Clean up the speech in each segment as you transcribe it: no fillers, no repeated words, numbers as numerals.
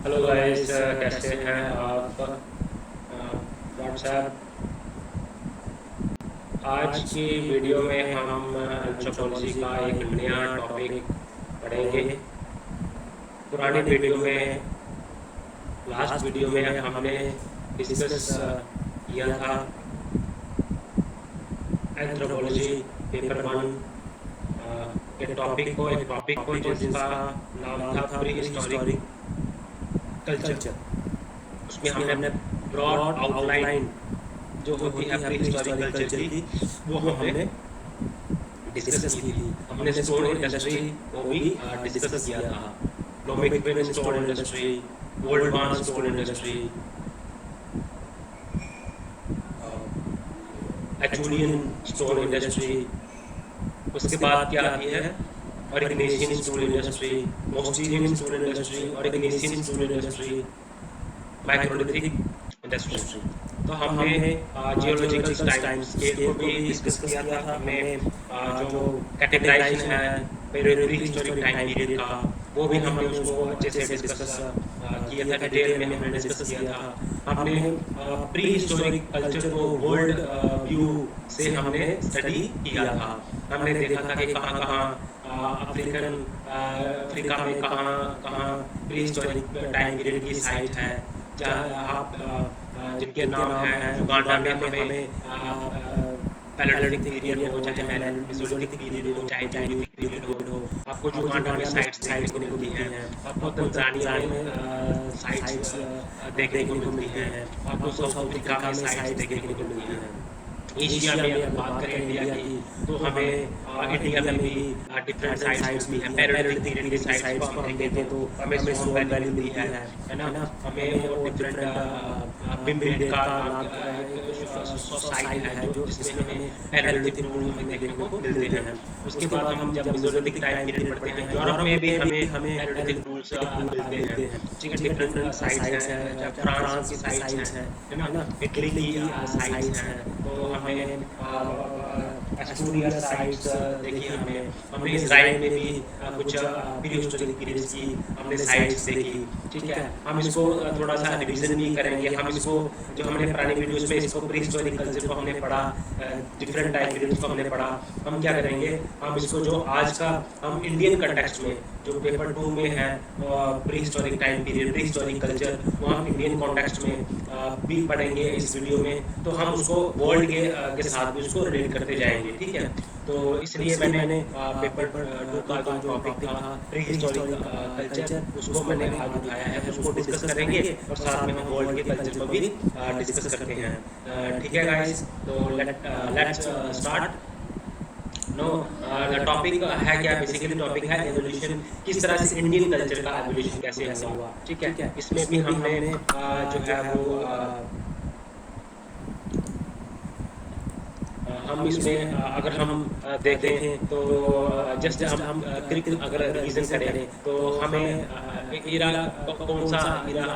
Hello guys, कैसे हैं आप? व्हाट्सएप। आज की वीडियो में हम एंथ्रोपोलॉजी का एक नया टॉपिक पढ़ेंगे। पुरानी वीडियो में, लास्ट वीडियो में हमने डिस्कस किया था एंथ्रोपोलॉजी पेपर 1 के टॉपिक को जिसका नाम था प्री हिस्टोरिक कल्चर। उसमें हमने ब्रॉड आउटलाइन जो होती है प्री हिस्टोरिक कल्चर की, वो हमने डिस्कस की थी। हमने स्टोन इंडस्ट्री को भी डिस्कस किया था। नोमिक्वेन stone industry, Oldowan stone industry, Acheulian stone industry. उसके बाद क्या आती है? Aurignacian stone industry, Mousterian stone industry, Aurignacian stone industry, microlithic industry. तो हमने जियोलॉजिकल टाइम स्केल को भी डिस्कस किया था। हमने जो कैटेगराइजेशन है प्री हिस्टोरिक टाइम पीरियड का, वो भी हमने उसको अच्छे से डिस्कस किया था। डिटेल में हमने डिस्कस किया था। हमने प्री हिस्टोरिक कल्चर को वर्ल्ड व्यू से हमने स्टडी किया था। हमने देखा था कि कहाँ कहाँ अफ्रीका में कहाँ प्री हिस्टोरिक टाइम पीरियड की साइट है, जहाँ आप जिनके नाम हैं युगांडा में हमें पैलेओलिथिक पीरियड हो, चाहे मेसोलिथिक पीरियड हो, चाहे न्यूलिथिक पीरियड हो, आपको युगांडा में साइट्स देखने को मिलती हैं। आपको तंजानिया में साइट्स देखने को मिलती हैं। आपको साउथ अफ्रीका में साइट्स देखने को मिलती हैं। एशिया में अगर बात करें इंडिया की, तो हमें इंडिया में भी डिफरेंट साइट्स मिलती हैं। पैलेओलिथिक पीरियड की साइट्स को हम देखें तो हमें सोन वैली मिलती है ना। हमें वो डिफरेंट बिम्बिड का साइट है जो जिसमें हमें पैलेओलिथिक रूल हमें देखने को मिलते हैं। उसके बाद हम जब मेसोलिथिक टाइम पीरियड पढ़ते हैं, यूरोप में भी हमें पैलेओलिथिक रूल्स मिलते हैं। ठीक है, डिफरेंट साइट्स हैं, फ्रांस की साइट्स हैं, है ना, इटली की साइट्स हैं। तो हमें एस्टोरिया साइट्स देखी हमने इजराइल में भी कुछ प्री हिस्टोरिक पीरियड्स की हमने साइट्स देखी। ठीक है, हम इसको थोड़ा सा रिवीजन भी करेंगे। हम इसको जो हमने पुराने वीडियोस में इसको प्री हिस्टोरिक कल्चर को हमने पढ़ा, डिफरेंट टाइम पीरियड्स को हमने पढ़ा। हम क्या करेंगे, हम इसको जो आज का हम इंडियन कंटेक्स्ट में जो पेपर 2 में है pre historic time period, pre historic culture, वो हम इंडियन कॉन्टेक्स्ट में भी पढ़ेंगे इस वीडियो में। तो हम उसको वर्ल्ड के साथ भी उसको रिलेट करते जाएंगे। ठीक है, तो इसलिए मैंने पेपर 2 का जो टॉपिक था प्री हिस्टोरिक कल्चर, उसको मैंने आज उठाया है। उसको डिस्कस करेंगे और साथ में हम वर्ल्ड के कल्चर को भी डिस्कस करते हैं। ठीक है गाइस, तो लेट्स स्टार्ट। नो, टॉपिक है क्या? बेसिकली टॉपिक है एवोल्यूशन। किस तरह से इंडियन कल्चर का एवोल्यूशन कैसे हुआ। ठीक है, इसमें भी हमने जो है वो हम इसमें अगर हम देखें तो जस्ट हम क्विक अगर रिवीजन करें तो हमें इरा कौन सा इरा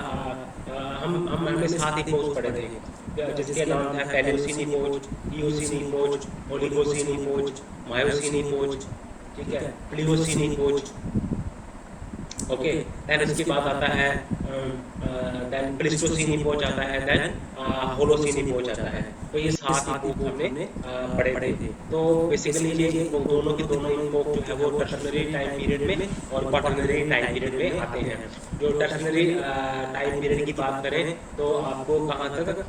हमने साथ ही कोर्स पढ़े थे जिसके नाम था पैलियोसिन impose, eosin impose, Oligocene impose, myosin impose. ठीक है, प्लियोसिन इपोज। ओके, देन इसके बाद आता है देन प्लिस्टोसिन इपोज आता है, देन होलोसिन इपोज आता है। तो ये 7 इपोक हमने पढ़े थे। तो बेसिकली ये दोनों के दोनों इपोक जो है वो टर्शनरी टाइम पीरियड में और क्वाटरनरी टाइम पीरियड में आते हैं। जो टर्शनरी टाइम पीरियड की बात करें तो आपको कहाँ तक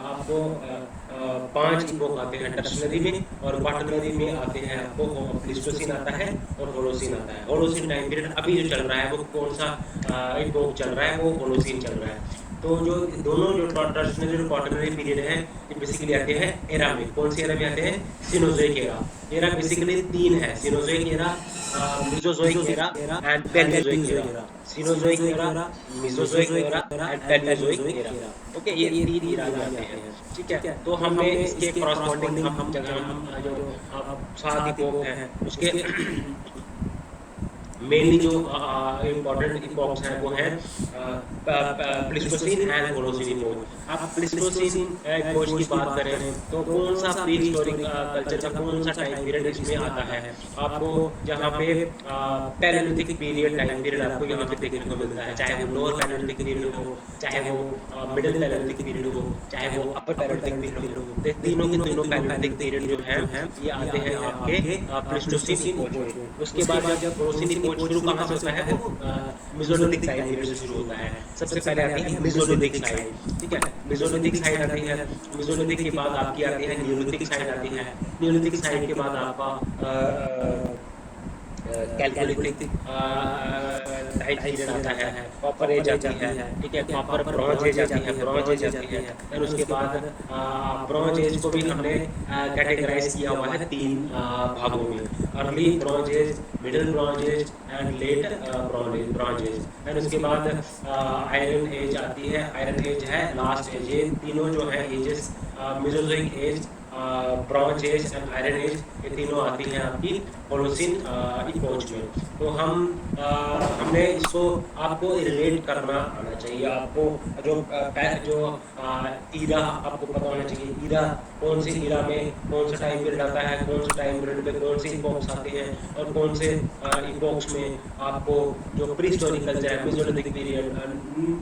आपको 5 इपोक आते हैं टर्शनरी में, और क्वाटरनरी में आते हैं आपको प्लिस्टोसिन आता है और होलोसिन आता है। होलोसिन टाइम पीरियड अभी जो चल रहा है वो कौन सा इपोक चल रहा है? वो होलोसिन चल रहा है। तो जो दोनों जो टर्शनरी और क्वाटरनरी पीरियड है, ये बेसिकली आते हैं एरा में। कौन सी एरा में आते हैं? Cenozoic era. एरा बेसिकली 3 है, Cenozoic era, Mesozoic era and Palaeozoic era. Cenozoic era, Mesozoic era and Palaeozoic era. Okay, ये 3 एरा आते हैं। ठीक है, तो हमने इसके कॉरस्पॉन्डिंग हम जो 7 इपोक हैं उसके मेनली जो इम्पोर्टेंट इपोक्स हैं वो हैं प्लेस्टोसीन एंड होलोसीन इपोक। आप प्लेस्टोसीन इपोक की बात करें तो कौन सा प्री हिस्टोरिक कल्चर का कौन सा टाइम पीरियड इसमें आता है? आपको जहाँ पे पैलेलिथिक पीरियड टाइम पीरियड आपको यहाँ पे देखने को मिलता है, चाहे वो लोअर पैलेलिथिक पीरियड हो, चाहे वो मिडिल पैलेलिथिक पीरियड हो, चाहे वो अपर पैलेलिथिक पीरियड हो। तो तीनों के तीनों पैलेलिथिक पीरियड जो है ये आते हैं आपके प्लेस्टोसीन इपोक में। उसके बाद जब होलोसीन इपोक शुरू कहाँ से होता है? वो मेसोलिथिक टाइम पीरियड से शुरू होता है। सबसे पहले आती है मेसोलिथिक साइड, ठीक है, मेसोलिथिक साइड आती है। मेसोलिथिक के बाद आपकी आती है नियोलिथिक साइड आती है। नियोलिथिक साइड के बाद आपका कैलकोलिथिक टाइम पीरियड आता है, कॉपर एज आती है, ठीक है, कॉपर ब्रॉन्ज एज आती है, ब्रॉन्ज एज आती है। फिर उसके बाद ब्रॉन्ज एज को भी हमने कैटेगराइज किया हुआ है 3 भागों में, early bronze age, middle bronze age and late bronze age. फिर उसके बाद आयरन एज आती है, आयरन एज है लास्ट एज। ये तीनों जो है ages, Mesozoic age, bronze age and iron age, ये तीनों आती हैं आपकी होलोसीन इपोक में। तो हमने इसको आपको रिलेट करना आना चाहिए। आपको जो ईरा आपको पता होना चाहिए, ईरा कौन सी ईरा में कौन सा टाइम पीरियड आता है, कौन सा टाइम पीरियड में कौन से इपोक्स आते हैं, और कौन से इपोक्स में आपको जो प्री हिस्टोरिक कल्चर है, Mesolithic period,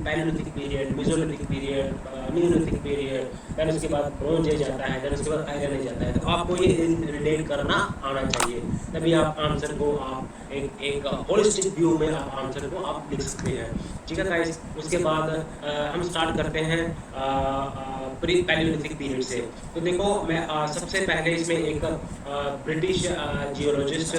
palaeolithic period, Mesolithic period, Neolithic period, फिर उसके बाद ब्रॉन्ज एज आता है, फिर उसके बाद आयरन एज आता है। तो आपको ये रिलेट करना आना चाहिए, तभी आप आंसर को आप एक होलिस्टिक व्यू में आप आंसर को आप लिख सकते हैं, ठीक है गाइस। उसके बाद हम स्टार्ट करते हैं प्री पैलेलिथिक पीरियड से। तो देखो मैं सबसे पहले इसमें एक ब्रिटिश जियोलॉजिस्ट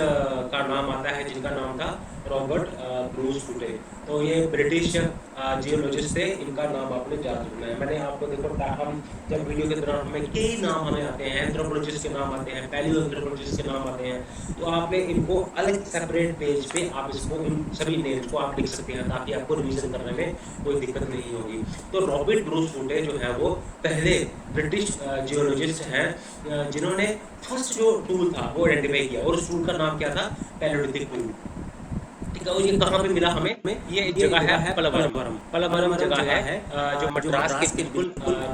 का नाम आता है जिनका नाम था रॉबर्ट ब्रूस फूटे। तो ये ब्रिटिश जियोलॉजिस्ट थे, इनका नाम आपने याद रखना है। मैंने आपको देखो हम जब वीडियो के दौरान हमें कई नाम हमें आते हैं, एंथ्रोपोलॉजिस्ट के नाम आते हैं, पैलियोएंथ्रोपोलॉजिस्ट के नाम आते हैं, तो आपने इनको अलग सेपरेट पेज पे आप इसको इन सभी नेम्स को आप लिख सकते हैं ताकि आपको रिवीजन करने में कोई दिक्कत नहीं होगी। तो रॉबर्ट ब्रूस फूटे जो है वो पहले ब्रिटिश जियोलॉजिस्ट हैं जिन्होंने फर्स्ट जो टूल था वो आइडेंटिफाई किया, और उस टूल का नाम क्या था? Palaeolithic tool. और ये कहाँ पे मिला हमें? ये जगह है पलवरम। पलवरम जगह है जो मद्रास के बिल्कुल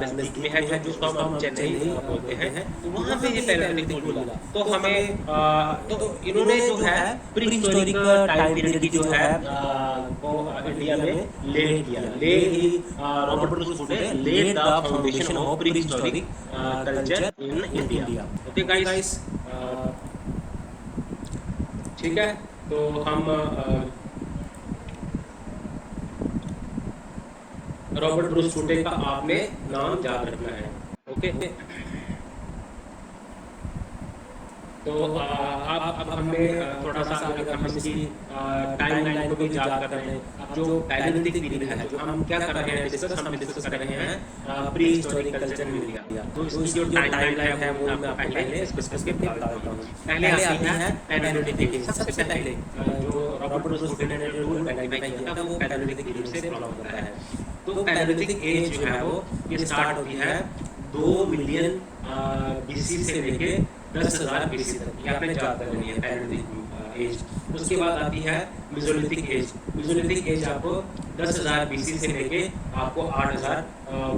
नजदीक में है, जिसको हम चेन्नई बोलते हैं। तो वहाँ पे ये पैलेलिथिक टूल मिला। तो हमें तो इन्होंने जो है प्री हिस्टोरिक टाइम पीरियड की जो है वो इंडिया में लेड किया। Robert Bruce Foote led the foundation of prehistoric culture in India. Okay guys, ठीक है। तो हम रॉबर्ट ब्रूस फूटे का आपने नाम याद रखना है, ओके। तो अब हमें थोड़ा सा अगर हम इसकी टाइमलाइन को भी याद कर रहे हैं, अब जो पैलेलिथिक पीरियड है जो हम क्या कर रहे हैं डिस्कस, हम डिस्कस कर रहे हैं pre historic culture in India. तो इसकी जो टाइमलाइन है वो मैं पहले डिस्कस करके बता देता हूँ। पहले आती है पैलेलिथिक एज। सबसे पहले जो रॉबर्ट ब्रूस फूटे ने टूल आइडेंटिफाई किया था वो पैलेलिथिक पीरियड से फॉलो करता है। तो पैलेलिथिक एज जो है वो ये स्टार्ट होती है 2 मिलियन BC से लेके 10,000 BC तक, ये आपने याद करनी है पैलेलिथिक एज। उसके बाद आती है मेसोलिथिक एज। मेसोलिथिक एज आपको 10,000 BC से लेके आपको 8,000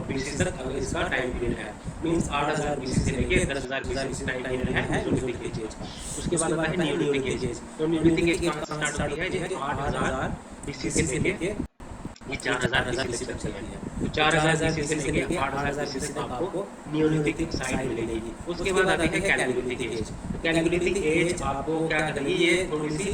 BC तक इसका टाइम पीरियड है। मींस 8,000 BC से लेके 10,000 BC टाइम पीरियड है मेसोलिथिक एज का। उसके बाद आता है नियोलिथिक एज। तो नियोलिथिक एज कहाँ से स्टार्ट होती है? जो 8,000 BC से लेके ये 4,000 BC तक चलती है। तो 4,000 BC से लेके 8,000 BC तक आपको नियोलिथिक साइड मिलेगी। उसके बाद आती है कैलकोलिथिक एज। कैलकोलिथिक एज आपको क्या करनी है? ये थोड़ी सी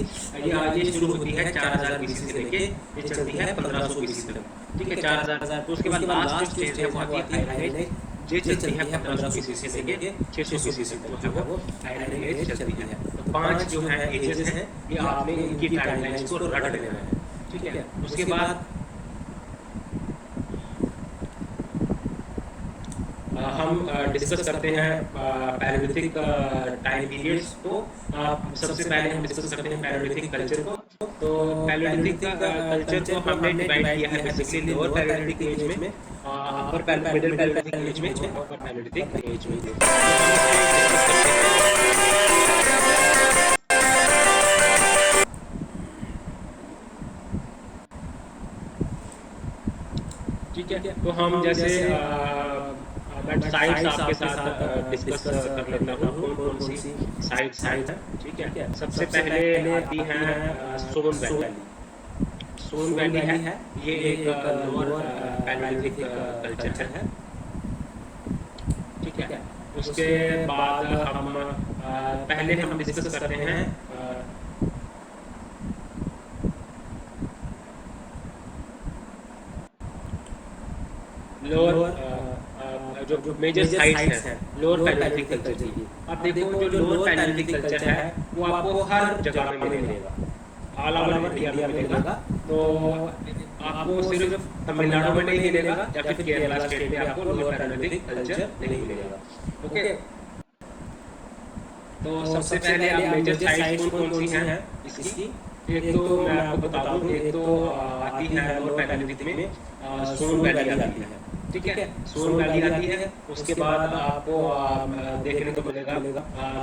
ये शुरू होती है 4,000 BC से लेके ये चलती है 1,500 BC तक, ठीक है, 4,000। तो उसके बाद लास्ट स्टेज है वो आती है आयरन एज, जो चलती है 1,500 BC से लेके 600 BC तक जो है वो आयरन एज चलती है। तो 5 जो है एजेस हैं ये आपने इनकी टाइमलाइंस को रट लेना है, ठीक है। उसके बाद हम डिस्कस करते हैं पैलेलिथिक टाइम पीरियड्स को। सबसे पहले हम डिस्कस करते हैं पैलेलिथिक कल्चर को। तो पैलेलिथिक कल्चर को हमने डिवाइड किया है बेसिकली लोअर पैलेलिथिक एज में, अपर मिडिल पैलेलिथिक एज में और अपर पैलेलिथिक एज में। ठीक है। तो हम जैसे मैं साइट्स आपके साथ डिस्कस कर लेता हूँ कौन कौन सी साइट्स हैं। ठीक है, सबसे पहले आती हैं सोन वैली। सोन वैली है, ये एक लोअर पैलेयोलिथिक कल्चर है। ठीक है, उसके बाद हम पहले हम डिस्कस करते हैं लोअर जो मेजर साइट्स हैं लोअर पैलेयोलिथिक कल्चर की। अब देखो जो लोअर पैलेयोलिथिक कल्चर है वो आपको हर जगह में मिलेगा, ऑल ओवर इंडिया में मिलेगा। तो आपको सिर्फ तमिलनाडु में नहीं मिलेगा या फिर केरला स्टेट में आपको लोअर पैलेयोलिथिक कल्चर नहीं मिलेगा। ओके, तो सबसे पहले आप मेजर साइट्स कौन कौन सी हैं इसकी। एक तो मैं आपको बता दूं, एक तो आती है लोअर पैलेयोलिथिक में सोन वैली आती है। ठीक है, सोन वैली आती है। उसके बाद आपको देखने को मिलेगा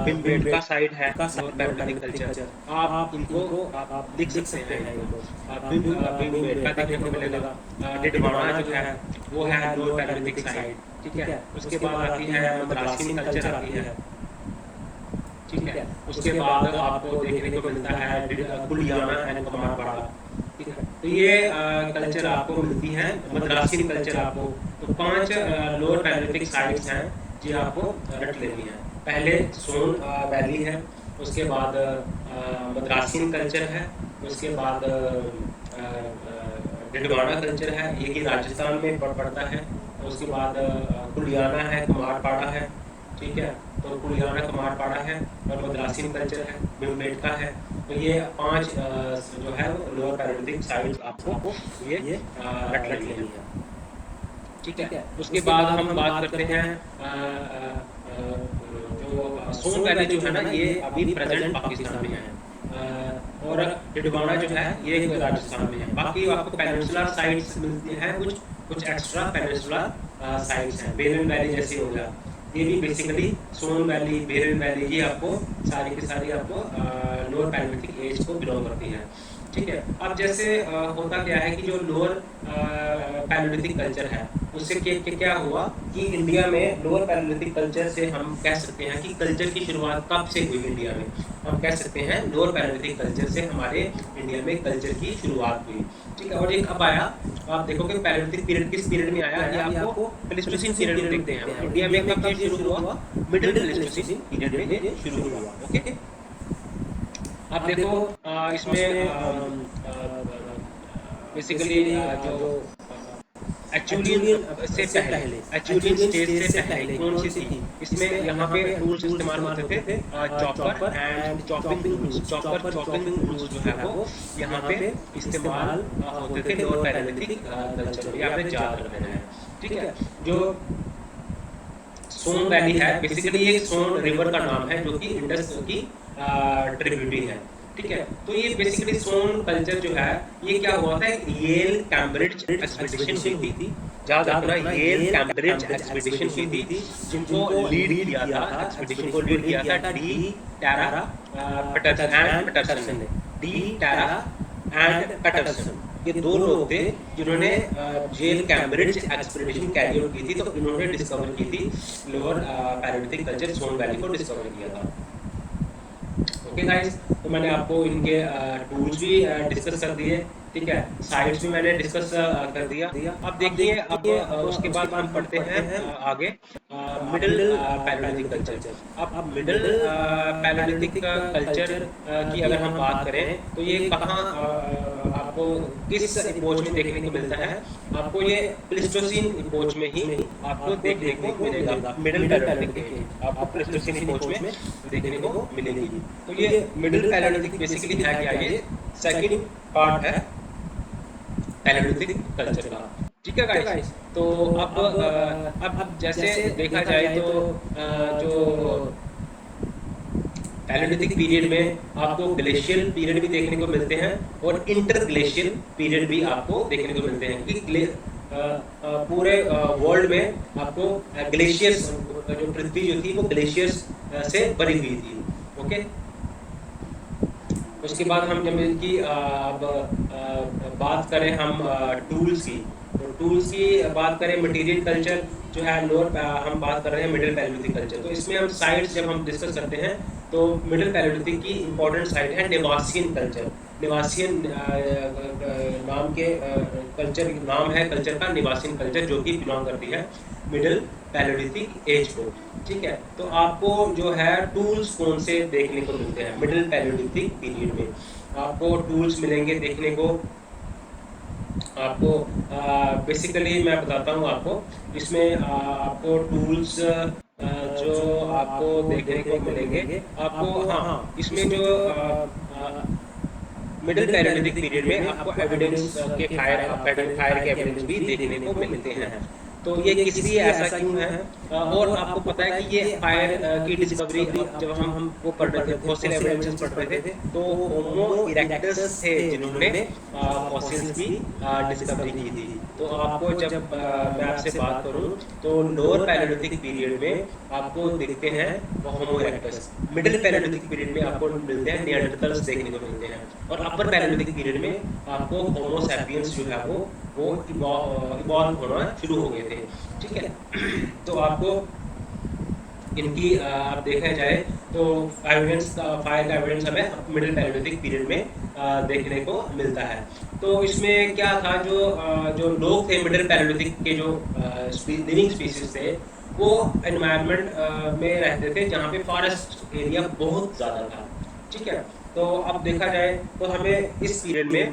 भीमबेटका साइट है लोअर पैलेयोलिथिक कल्चर। आप इनको आप देख सकते हैं इनको, भीमबेटका देखने को मिलेगा। डिडवाना जो है वो है लोअर पैलेयोलिथिक साइट। ठीक है, उसके बाद आती है मद्रासियन कल्चर आती है। ठीक है, उसके बाद आपको देखने को मिलता है कुलियाना एंड कमारपाड़ा। ठीक है, तो ये कल्चर आपको मिलती है, मद्रासियन कल्चर आपको। तो 5 लोअर पैलेयोलिथिक साइट्स हैं जो आपको रट लेनी है। पहले सोन वैली है, उसके बाद मद्रासियन कल्चर है, उसके बाद डिडवाना कल्चर है, ये कि राजस्थान में पड़ता है। उसके बाद कुलियाना है, कुमारपाड़ा है। ठीक है, तो कुलियाना कमारपाड़ा है और मद्रासियन कल्चर है, भीमबेटका है। तो ये 5 जो है लोअर पैलेयोलिथिक साइट्स आपको ये रट लेनी है। ठीक है, उसके बाद हम बात करते हैं जो सोन वैली जो है ना ये अभी प्रेजेंट पाकिस्तान में है और डिडवाना जो है ये राजस्थान में है। बाकी आपको पेनिनसुलर साइट्स मिलती हैं, कुछ एक्स्ट्रा पेनिनसुलर साइट्स हैं। बेरन वैली जैसे हो गया, ये भी बेसिकली सोन वैली, बेरन वैली ये आपको सारी की सारी आपको लोअर पैलेयोलिथिक एज को बिलोंग करती है। ठीक है, अब जैसे होता क्या है कि जो लोअर पैलेयोलिथिक कल्चर है उससे क्या हुआ कि इंडिया में लोअर पैलेयोलिथिक कल्चर से हम कह सकते हैं कि कल्चर की शुरुआत कब से हुई इंडिया में। हम कह सकते हैं लोअर पैलेयोलिथिक कल्चर से हमारे इंडिया में कल्चर की शुरुआत हुई। ठीक है, और ये कब आया, आप देखोगे पैलेयोलिथिक पीरियड किस पीरियड में आया, ये आपको प्लेस्टोसीन पीरियड में देखते हैं। इंडिया में कब शुरू हुआ, मिडिल प्लेस्टोसीन पीरियड में ये शुरू हुआ। ओके, आप देखो इसमें बेसिकली जो एक्चुअलियन से पहले, एक्चुअलियन स्टेज से पहले कौन सी थी, इसमें यहाँ पे टूल्स इस्तेमाल होते थे chopper and chopping tools. Chopper chopping tools जो है वो यहाँ पे इस्तेमाल होते थे लोअर पैलेयोलिथिक कल्चर, ये आपने याद रखना है। ठीक है, जो सोन वैली है बेसिकली ये सोन रिवर का नाम है जो कि इंडस की ट्रिब्यूटरी है। ठीक है, तो ये बेसिकली सोन कल्चर जो है ये क्या हुआ था, येल कैम्ब्रिज एक्सपीडिशन हुई थी। याद रखना, येल कैम्ब्रिज एक्सपीडिशन हुई थी जिनको लीड किया था, एक्सपीडिशन को लीड किया था डी टैरा पैटरसन ने। डी टैरा एंड पैटरसन ये 2 लोग थे जिन्होंने Yale Cambridge expedition carry out की थी। तो इन्होंने डिस्कवर की थी lower palaeolithic culture, Son valley को डिस्कवर किया था। ओके गाइस, तो मैंने आपको इनके टूल्स भी डिस्कस कर दिए। ठीक है, साइट्स भी मैंने डिस्कस कर दिया। अब देखिए, अब उसके बाद हम पढ़ते हैं आगे मिडिल पैलेयोलिथिक कल्चर। अब मिडिल पैलेयोलिथिक कल्चर की अगर हम बात करें तो ये कहाँ आपको किस इपोच में देखने को मिलता है, आपको ये प्लेस्टोसीन इपोच में ही आपको देखने को मिलेगा। मिडिल पैलेयोलिथिक एज आपको प्लेस्टोसीन इपोच में देखने को मिलेगी। तो ये मिडिल पैलेयोलिथिक बेसिकली है क्या, ये सेकंड पार्ट है पैलेयोलिथिक कल्चर का। ठीक है गाइस, तो अब जैसे देखा जाए तो जो पैलेयोलिथिक पीरियड में आपको ग्लेशियल पीरियड भी देखने को मिलते हैं और इंटरग्लेशियल पीरियड भी आपको देखने को मिलते हैं कि पूरे वर्ल्ड में आपको ग्लेशियर्स, जो पृथ्वी जो थी वो ग्लेशियर्स से भरी हुई थी। ओके, उसके बाद हम जब इनकी बात करें हम टूल्स की, तो टूल्स की बात करें, मटेरियल कल्चर जो है लोअर, हम बात कर रहे हैं मिडिल पैलेयोलिथिक कल्चर। तो इसमें हम साइट्स जब हम डिस्कस करते हैं तो मिडिल पैलेयोलिथिक की इंपॉर्टेंट साइट है निवासियन कल्चर। निवासियन नाम के कल्चर, नाम है कल्चर का निवासियन कल्चर, जो कि बिलोंग करती है मिडिल पैलेयोलिथिक एज को। ठीक है, तो आपको जो है टूल्स कौन से देखने को मिलते हैं मिडिल पैलेयोलिथिक पीरियड में? आपको टूल्स मिलेंगे देखने को। आपको बेसिकली मैं बताता हूँ आपको, इसमें आपको टूल्स जो आपको देखने को मिलेंगे आपको, हाँ इसमें जो मिडिल पैलेयोलिथिक पीरियड में आपको एविडेंस के फायर के एविडेंस भी देखने को मिलते हैं। तो ये किस लिए ऐसा क्यों है? और आपको पता है कि ये फायर की डिस्कवरी जब हम वो पढ़ रहे थे, फॉसिल एविडेंसेस पढ़ रहे थे, तो होमो इरेक्टस थे जिन्होंने फॉसिल्स की डिस्कवरी की थी। तो आपको जब मैं आपसे बात करूं तो लोअर पैलेयोलिथिक पीरियड में आपको दिखते हैं होमो इरेक्टस, मिडिल पैलेयोलिथिक पीरियड में आपको मिलते हैं निएंडरथल्स देखने को मिलते हैं, और अपर पैलेयोलिथिक पीरियड में आपको होमो सैपियंस जो है वो इवॉल्व होना शुरू हो गए थे। ठीक है, तो आपको इनकी आप देखा जाए तो एविडेंस, फायर का एविडेंस हमें मिडिल पैलेयोलिथिक पीरियड में देखने को मिलता है। तो इसमें क्या था, जो लोग थे मिडिल पैलेयोलिथिक के, जो लिविंग स्पीसीज थे, वो एनवायरनमेंट में रहते थे जहाँ पे फॉरेस्ट एरिया बहुत ज़्यादा था। ठीक है, तो अब देखा जाए तो हमें इस पीरियड में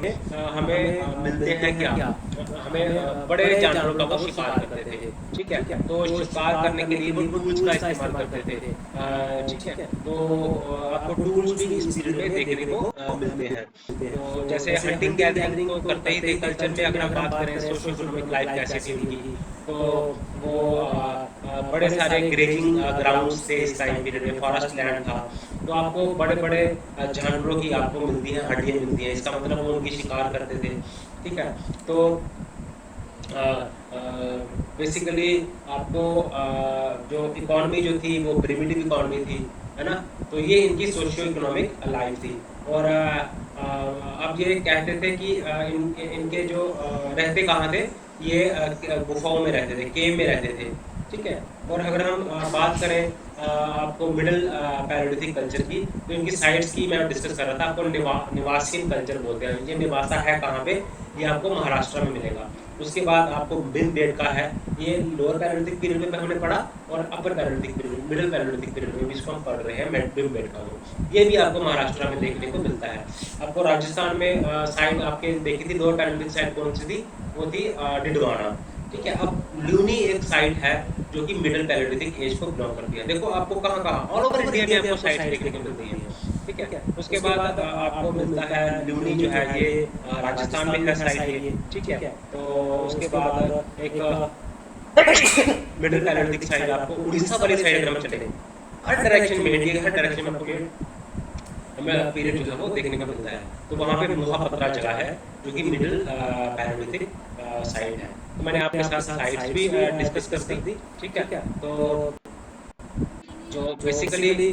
हमें मिलते हैं क्या, हमें बड़े जानवरों का वो शिकार करते थे। ठीक है, तो शिकार करने के लिए वो टूल्स का इस्तेमाल करते थे। ठीक है, तो आपको टूल्स भी इस पीरियड में देखने को मिलते हैं। तो जैसे हंटिंग गैदरिंग तो करते ही थे कल्चर में। अगर हम बात करें सोशो इकोनॉमिक लाइफ कैसे थी उनकी, तो वो बड़े सारे ग्रेजिंग ग्राउंड्स थे इस टाइम पीरियड में, फॉरेस्ट लैंड था। तो आपको बड़े बड़े जानवरों की आपको मिलती हैं हड्डियाँ मिलती हैं, इसका मतलब वो उनकी शिकार करते थे। ठीक है, तो बेसिकली आपको जो इकॉनमी जो थी वो प्रिमिटिव इकॉनमी थी, है ना। तो ये इनकी सोशियो इकोनॉमिक लाइफ थी। और अब ये कहते थे कि इनके जो रहते कहाँ थे, ये गुफाओं में रहते थे, केव में रहते थे। ठीक है, और अगर हम बात करें आपको मिडिल पैलेयोलिथिक कल्चर की, तो इनकी साइट्स की मैं डिस्कस कर रहा था। आपको निवासियन कल्चर बोलते हैं। ये निवासा है कहाँ पे, ये आपको महाराष्ट्र में मिलेगा। उसके बाद आपको बिन बेड का है, ये लोअर पैलेयोलिथिक पीरियड में हमने पढ़ा, और अपर पैलेयोलिथिक पीरियड, मिडिल पैलेयोलिथिक पीरियड में भी इसको हम पढ़ रहे हैं बिन बेड का। ये भी आपको महाराष्ट्र में देखने को मिलता है। आपको राजस्थान में साइट आपके देखी थी, लोअर पैलेयोलिथिक साइट कौन सी थी, वो थी डिडवाना। ठीक है, अब ल्यूनी एक साइट है जो कि मिडिल पैलेयोलिथिक एज को बिलोंग करती है। देखो आपको कहाँ ऑल ओवर इंडिया में आपको साइट देखने को मिलती है। ठीक है, उसके बाद आपको मिलता है ल्यूनी जो है, ये राजस्थान में है साइट ये। ठीक है, तो उसके बाद एक मिडिल पैलेयोलिथिक साइट आपको उड़ीसा वाली साइड अगर हम चले, हर डायरेक्शन में, इंडिया के हर डायरेक्शन में आपको हमें पीरियड जो है वो देखने को मिलता है। तो वहाँ पे मोहापत्रा जगह है जो कि मिडिल पैलेयोलिथिक साइट है। तो मैंने आपके साथ साइट्स भी डिस्कस कर दी। ठीक है, तो जो बेसिकली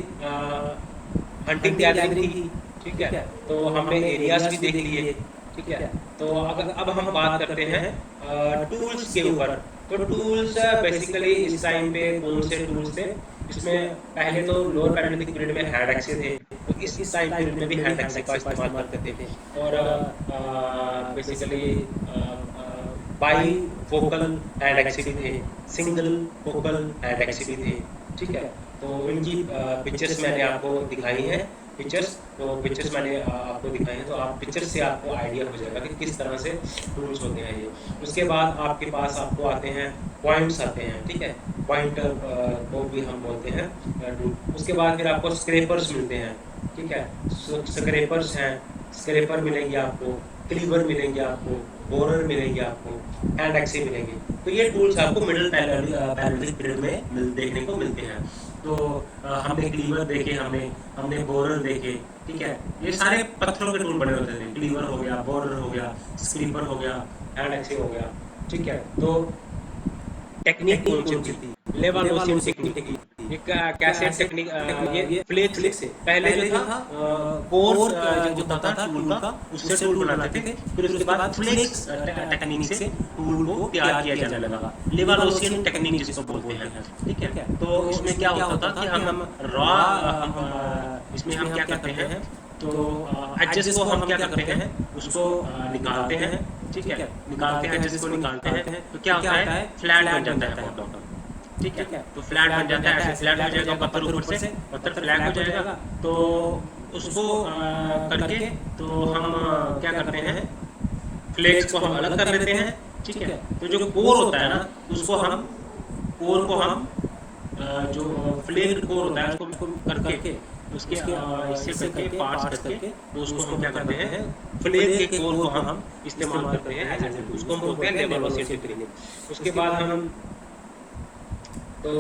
हंटिंग गैदरिंग थी। ठीक है, तो हमने एरियाज भी देख लिए। ठीक है, तो अब हम बात करते हैं टूल्स के ऊपर। तो टूल्स बेसिकली इस टाइम पे कौन से टूल्स थे? इसमें पहले तो लोअर पैलेयोलिथिक पीरियड में हैंड एक्से थे, तो इस टाइम पीरियड में भी हैंड एक्से का इस्तेमाल करते थे। और बेसिकली बाई फोकल हैंड एक्से भी थे, सिंगल फोकल हैंड एक्से भी थे। ठीक है, तो इनकी पिक्चर्स मैंने आपको दिखाई हैं। तो पिक्चर्स मैंने आपको दिखाई हैं, तो आप पिक्चर से आपको आइडिया हो जाएगा कि किस तरह से टूल्स होते हैं ये। उसके बाद आपके पास आपको आते हैं पॉइंट्स आते हैं। ठीक है, पॉइंटर को भी हम बोलते हैं टूल। उसके बाद फिर आपको स्क्रेपर्स मिलते हैं। ठीक है, स्क्रेपर्स हैं, स्क्रेपर मिलेंगे आपको, क्लीवर मिलेंगे आपको, बोरर मिलेंगे आपको, हैंड एक्से मिलेंगे। तो ये टूल्स आपको मिडिल पैलेयोलिथिक पीरियड में देखने को मिलते हैं। तो हमने क्लीवर देखे, हमने बोरर देखे। ठीक है, ये सारे पत्थरों के टूल बने होते थे। क्लीवर हो गया, बोरर हो गया, स्क्रीपर हो गया, हैंड एक्से हो गया। ठीक है, तो टेक्निक कौन सी थी? लेवालोसियन टेक्निक थी। एक कैसे टेक्निक ये फ्लेक्स से पहले जो था कोर जो होता था टूल का उससे टूल बनाते थे, फिर उसके बाद फ्लेक्स टेक्निक से टूल को तैयार किया जाने लगा, लेवालोसियन टेक्निक जिसको बोलते हैं। ठीक है, तो इसमें क्या होता था कि हम रॉ इसमें हम क्या करते हैं, तो एडजस्ट को हम क्या करते हैं, उसको निकालते हैं। ठीक है, निकालते हैं एडजस्ट को निकालते हैं तो क्या होता है, फ्लैट बन जाता है बॉटम। ठीक है, तो फ्लैट बन जाता है, ऐसे फ्लैट हो जाएगा पत्थर ऊपर से, पत्थर फ्लैट हो जाएगा। तो उसको करके तो हम क्या करते हैं, फ्लेक्स को हम अलग कर लेते हैं। ठीक है, तो जो कोर होता है ना उसको हम कोर को हम जो फ्लेक्ड कोर होता है उसको करके उसके हिस्से करके पार्ट्स करके तो उसको हम क्या करते हैं, फ्लेक के कोर को हम इस्तेमाल करते हैं एज ए, उसको हम बोलते हैं लेवालोसियन टेक्निक। उसके बाद हम तो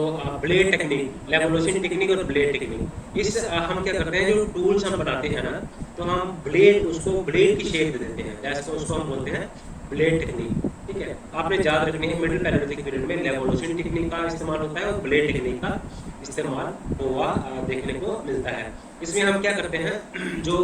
ब्लेड टेक्निक, लेवालोसियन टेक्निक और ब्लेड टेक्निक, इस हम क्या करते हैं, जो टूल्स हम बनाते हैं ना तो हम ब्लेड उसको ब्लेड की शेप दे देते हैं, जैसे उसको हम बोलते हैं ब्लेड टेक्निक। ठीक है, आपने याद रखनी है मिडिल पैलेयोलिथिक पीरियड में लेवालोसियन टेक्निक का इस्तेमाल होता है और ब्लेड टेक्निक का इस्तेमाल हुआ देखने को मिलता है। इसमें हम क्या करते हैं, जो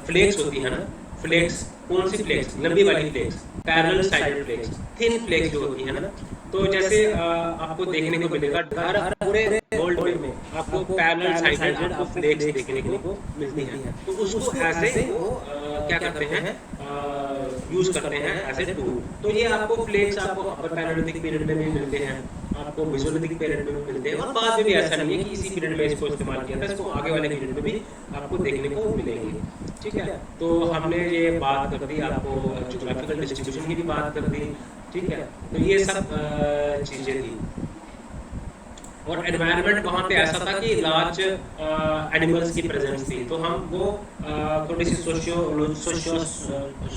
फ्लेक्स होती है ना, फ्लेक्स कौन सी फ्लेक्स, लंबी वाली flakes, parallel sided flakes, thin flakes जो होती है ना, तो जैसे आपको देखने को मिलेगा हर पूरे वर्ल्ड में आपको पैरेलल साइडेड आपको फ्लेक्स देखने को मिलती है, तो उसको ऐसे वो क्या करते हैं, यूज करते हैं एज ए टूल। तो ये आपको फ्लेक्स आपको अपर पैलेयोलिथिक पीरियड में भी मिलते हैं, आपको मेसोलिथिक पीरियड में भी मिलते हैं, और बाद में भी ऐसा नहीं है कि इसी पीरियड में इसको इस्तेमाल किया था, इसको आगे वाले पीरियड में भी आपको देखने को मिलेंगे। ठीक है, तो हमने ये बात कर दी, आपको ज्योग्राफिकल डिस्ट्रीब्यूशन की भी बात कर दी। ठीक है, तो ये सब चीजें थी। और एनवायरनमेंट वहाँ पे ऐसा था कि लार्ज एनिमल्स की प्रेजेंस थी, तो हम वो थोड़ी सी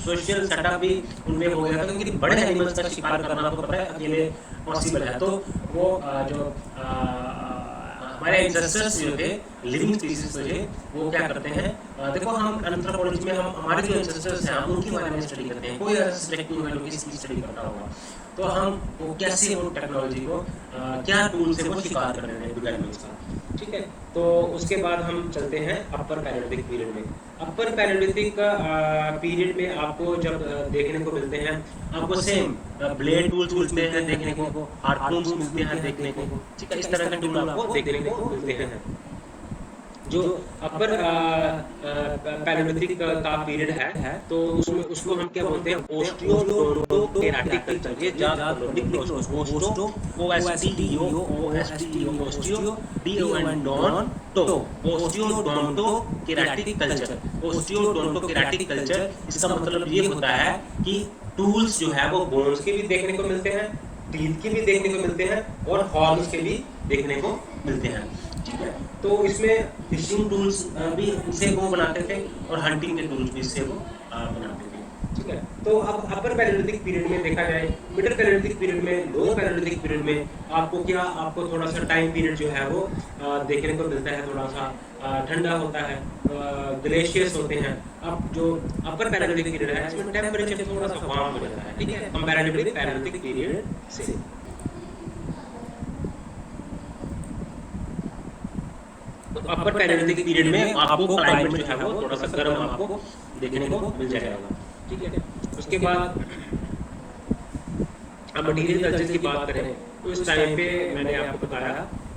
सोशल सेटअप भी उनमें हो गया था, क्योंकि बड़े एनिमल्स का शिकार करना आपको पता है अकेले पॉसिबल है। तो वो जो हमारे एंसेस्टर्स जो थे, लिविंग स्पीसीज थे, वो क्या करते हैं, देखो हम एंथ्रोपोलॉजी में हम हमारे जो एंसेस्टर्स हैं हम उनके बारे में स्टडी करते हैं, कोई ऐसा सब्जेक्ट नहीं है जो इसकी स्टडी करता होगा, तो हम वो कैसे वो टेक्नोलॉजी को क्या टूल से वो शिकार कर रहे हैं बिग एनिमल्स का। ठीक है, तो उसके बाद हम चलते हैं अपर पैलेयोलिथिक पीरियड में। अपर पैलेयोलिथिक पीरियड में आपको जब देखने को मिलते हैं, आपको सेम ब्लेड टूल्स मिलते हैं देखने को, हार्पून्स मिलते हैं देखने को। ठीक है, इस तरह के टूल आपको देखने को मिलते हैं। जो अपर पैलेयोलिथिक का पीरियड है तो उसमें उसको हम क्या बोलते हैं, ओस्टियोडोंटोकेराटिक कल्चर। ये ज्यादा ओस्टो ओस्टियोडोंटोकेराटिक कल्चर। ओस्टियोडोंटोकेराटिक कल्चर इसका मतलब ये होता है कि टूल्स जो है वो बोन्स के भी देखने को मिलते हैं, टीथ के भी देखने को मिलते हैं, और हॉर्न्स के भी देखने को मिलते हैं। ठीक है, तो इसमें फिशिंग टूल्स भी इनसे वो बनाते थे, और हंटिंग के टूल्स भी इससे वो बनाते थे। ठीक है, तो अब अपर पैलेयोलिथिक पीरियड में देखा जाए, मिडिल पैलेयोलिथिक पीरियड में, लोअर पैलेयोलिथिक पीरियड में आपको थोड़ा सा टाइम पीरियड जो है वो देखने को मिलता है, थोड़ा सा ठंडा होता है, ग्लेशियर्स होते हैं। अब जो अपर पैलेयोलिथिक पीरियड है इसमें टेम्परेचर थोड़ा सा वार्म हो जाता है, ठीक है, कंपैरेटिवली पैलेयोलिथिक पीरियड से। तो अपर पैलेयोलिथिक पीरियड में आपको क्लाइमेट जो है वो थोड़ा सा गर्म आपको देखने को मिल जाएगा। ठीक है, उसके बाद अब मटीरियल कल्चर की बात करें तो इस टाइम पे मैंने आपको बताया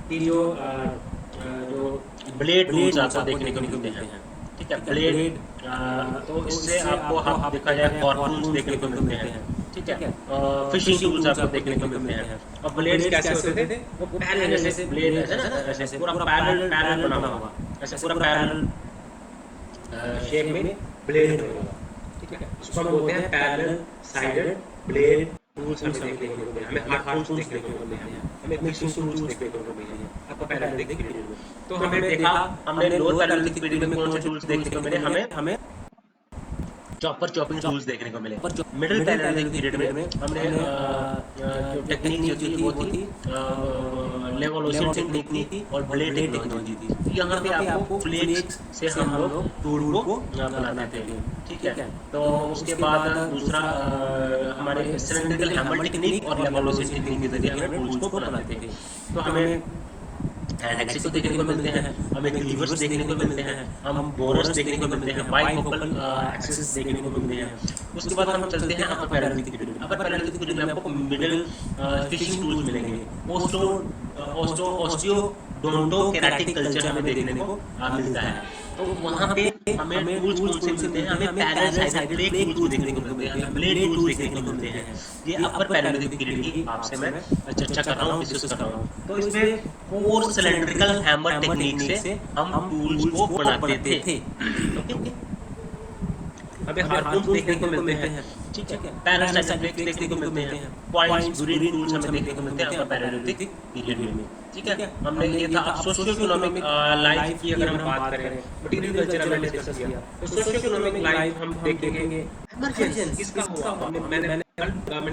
कि जो ब्लेड टूल्स आपको देखने को मिलते हैं। ठीक है, ब्लेड, तो इससे आपको आप देखा जाए हार्पून्स देखने को मिलते हैं। ठीक है, फिशिंग टूल्स आपको देखने को मिलते हैं। और ब्लेड्स कैसे होते थे, वो पैरेलल जैसे ब्लेड है ना, ऐसे पूरा पैरेलल बना हुआ, ऐसे पूरा पैरेलल शेप में ब्लेड होगा। ठीक है, इसको हम बोलते हैं पैरेलल साइडेड ब्लेड टूल्स हमें देखने को मिलते हैं, हमें हार्पून्स देखने को मिलते हैं, हमें फिशिंग टूल्स देखने को मिलते हैं आपको पैलेयोलिथिक पीरियड में। तो हमें देखा, हमने लोअर पैलेयोलिथिक पीरियड में कौन से टूल्स देखने को मिले, हमें चॉपर चॉपिंग टूल्स देखने को मिले। मिडिल पैलेओलिथिक पीरियड में हमने जो टेक्निक जो थी वो थी लेवोलोसियन टेक्निक थी और ब्लेड टेक्नोलॉजी थी। यहाँ पे आपको फ्लेक्स से हम लोग टूल को बनाते थे, ठीक है। तो उसके बाद दूसरा हमारे सिलेंड्रिकल हैमर टेक्निक और लेवोलोसियन टेक्निक के जरिए हमें टूल्स को बनाते थे। तो हमें हैंड एक्सिस को देखने को मिलते हैं, हमें लीवर्स देखने को मिलते हैं, हम बोरर्स देखने को मिलते हैं, बाइफोकल एक्सिस देखने को मिलते हैं। उसके बाद हम चलते हैं अपर पैलेओलिथिक पीरियड में। अपर पैलेओलिथिक पीरियड में आपको मिडिल फिशिंग टूल्स मिलेंगे। ऑस्टियोडोंटोकेराटिक कल्चर हमें देखने को मिलता है। तो वहाँ पे हमें टूल्स कौन से मिलते हैं? हमें पैरेलल साइडेड प्लेट टूल्स देखने को मिलते हैं, ब्लेड टूल्स देखने को मिलते हैं। ये अपर पैलेओलिथिक पीरियड की आपसे मैं चर्चा कर रहा हूँ, डिस्कस कर रहा हूँ। तो इसमें 4 सिलेंड्रिकल हैमर टेक्निक से हम टूल्स को बनाते थे। ओके, हमें हार्पून्स देखने को मिलते हैं, ठीक है। पैरेलल साइडेड प्लेट्स देखने को मिलते हैं, पॉइंट्स ग्रीन टूल्स हमें देखने को मिलते हैं अपर पैलेओलिथिक पीरियड में, ठीक है। हमने ये था सोशियो इकोनॉमिक लाइफ की अगर हम बात करें, मटेरियल कल्चर हमने डिस्कस किया। तो सोशियो इकोनॉमिक लाइफ हम देखेंगे इमरजेंस किसका हुआ। मैंने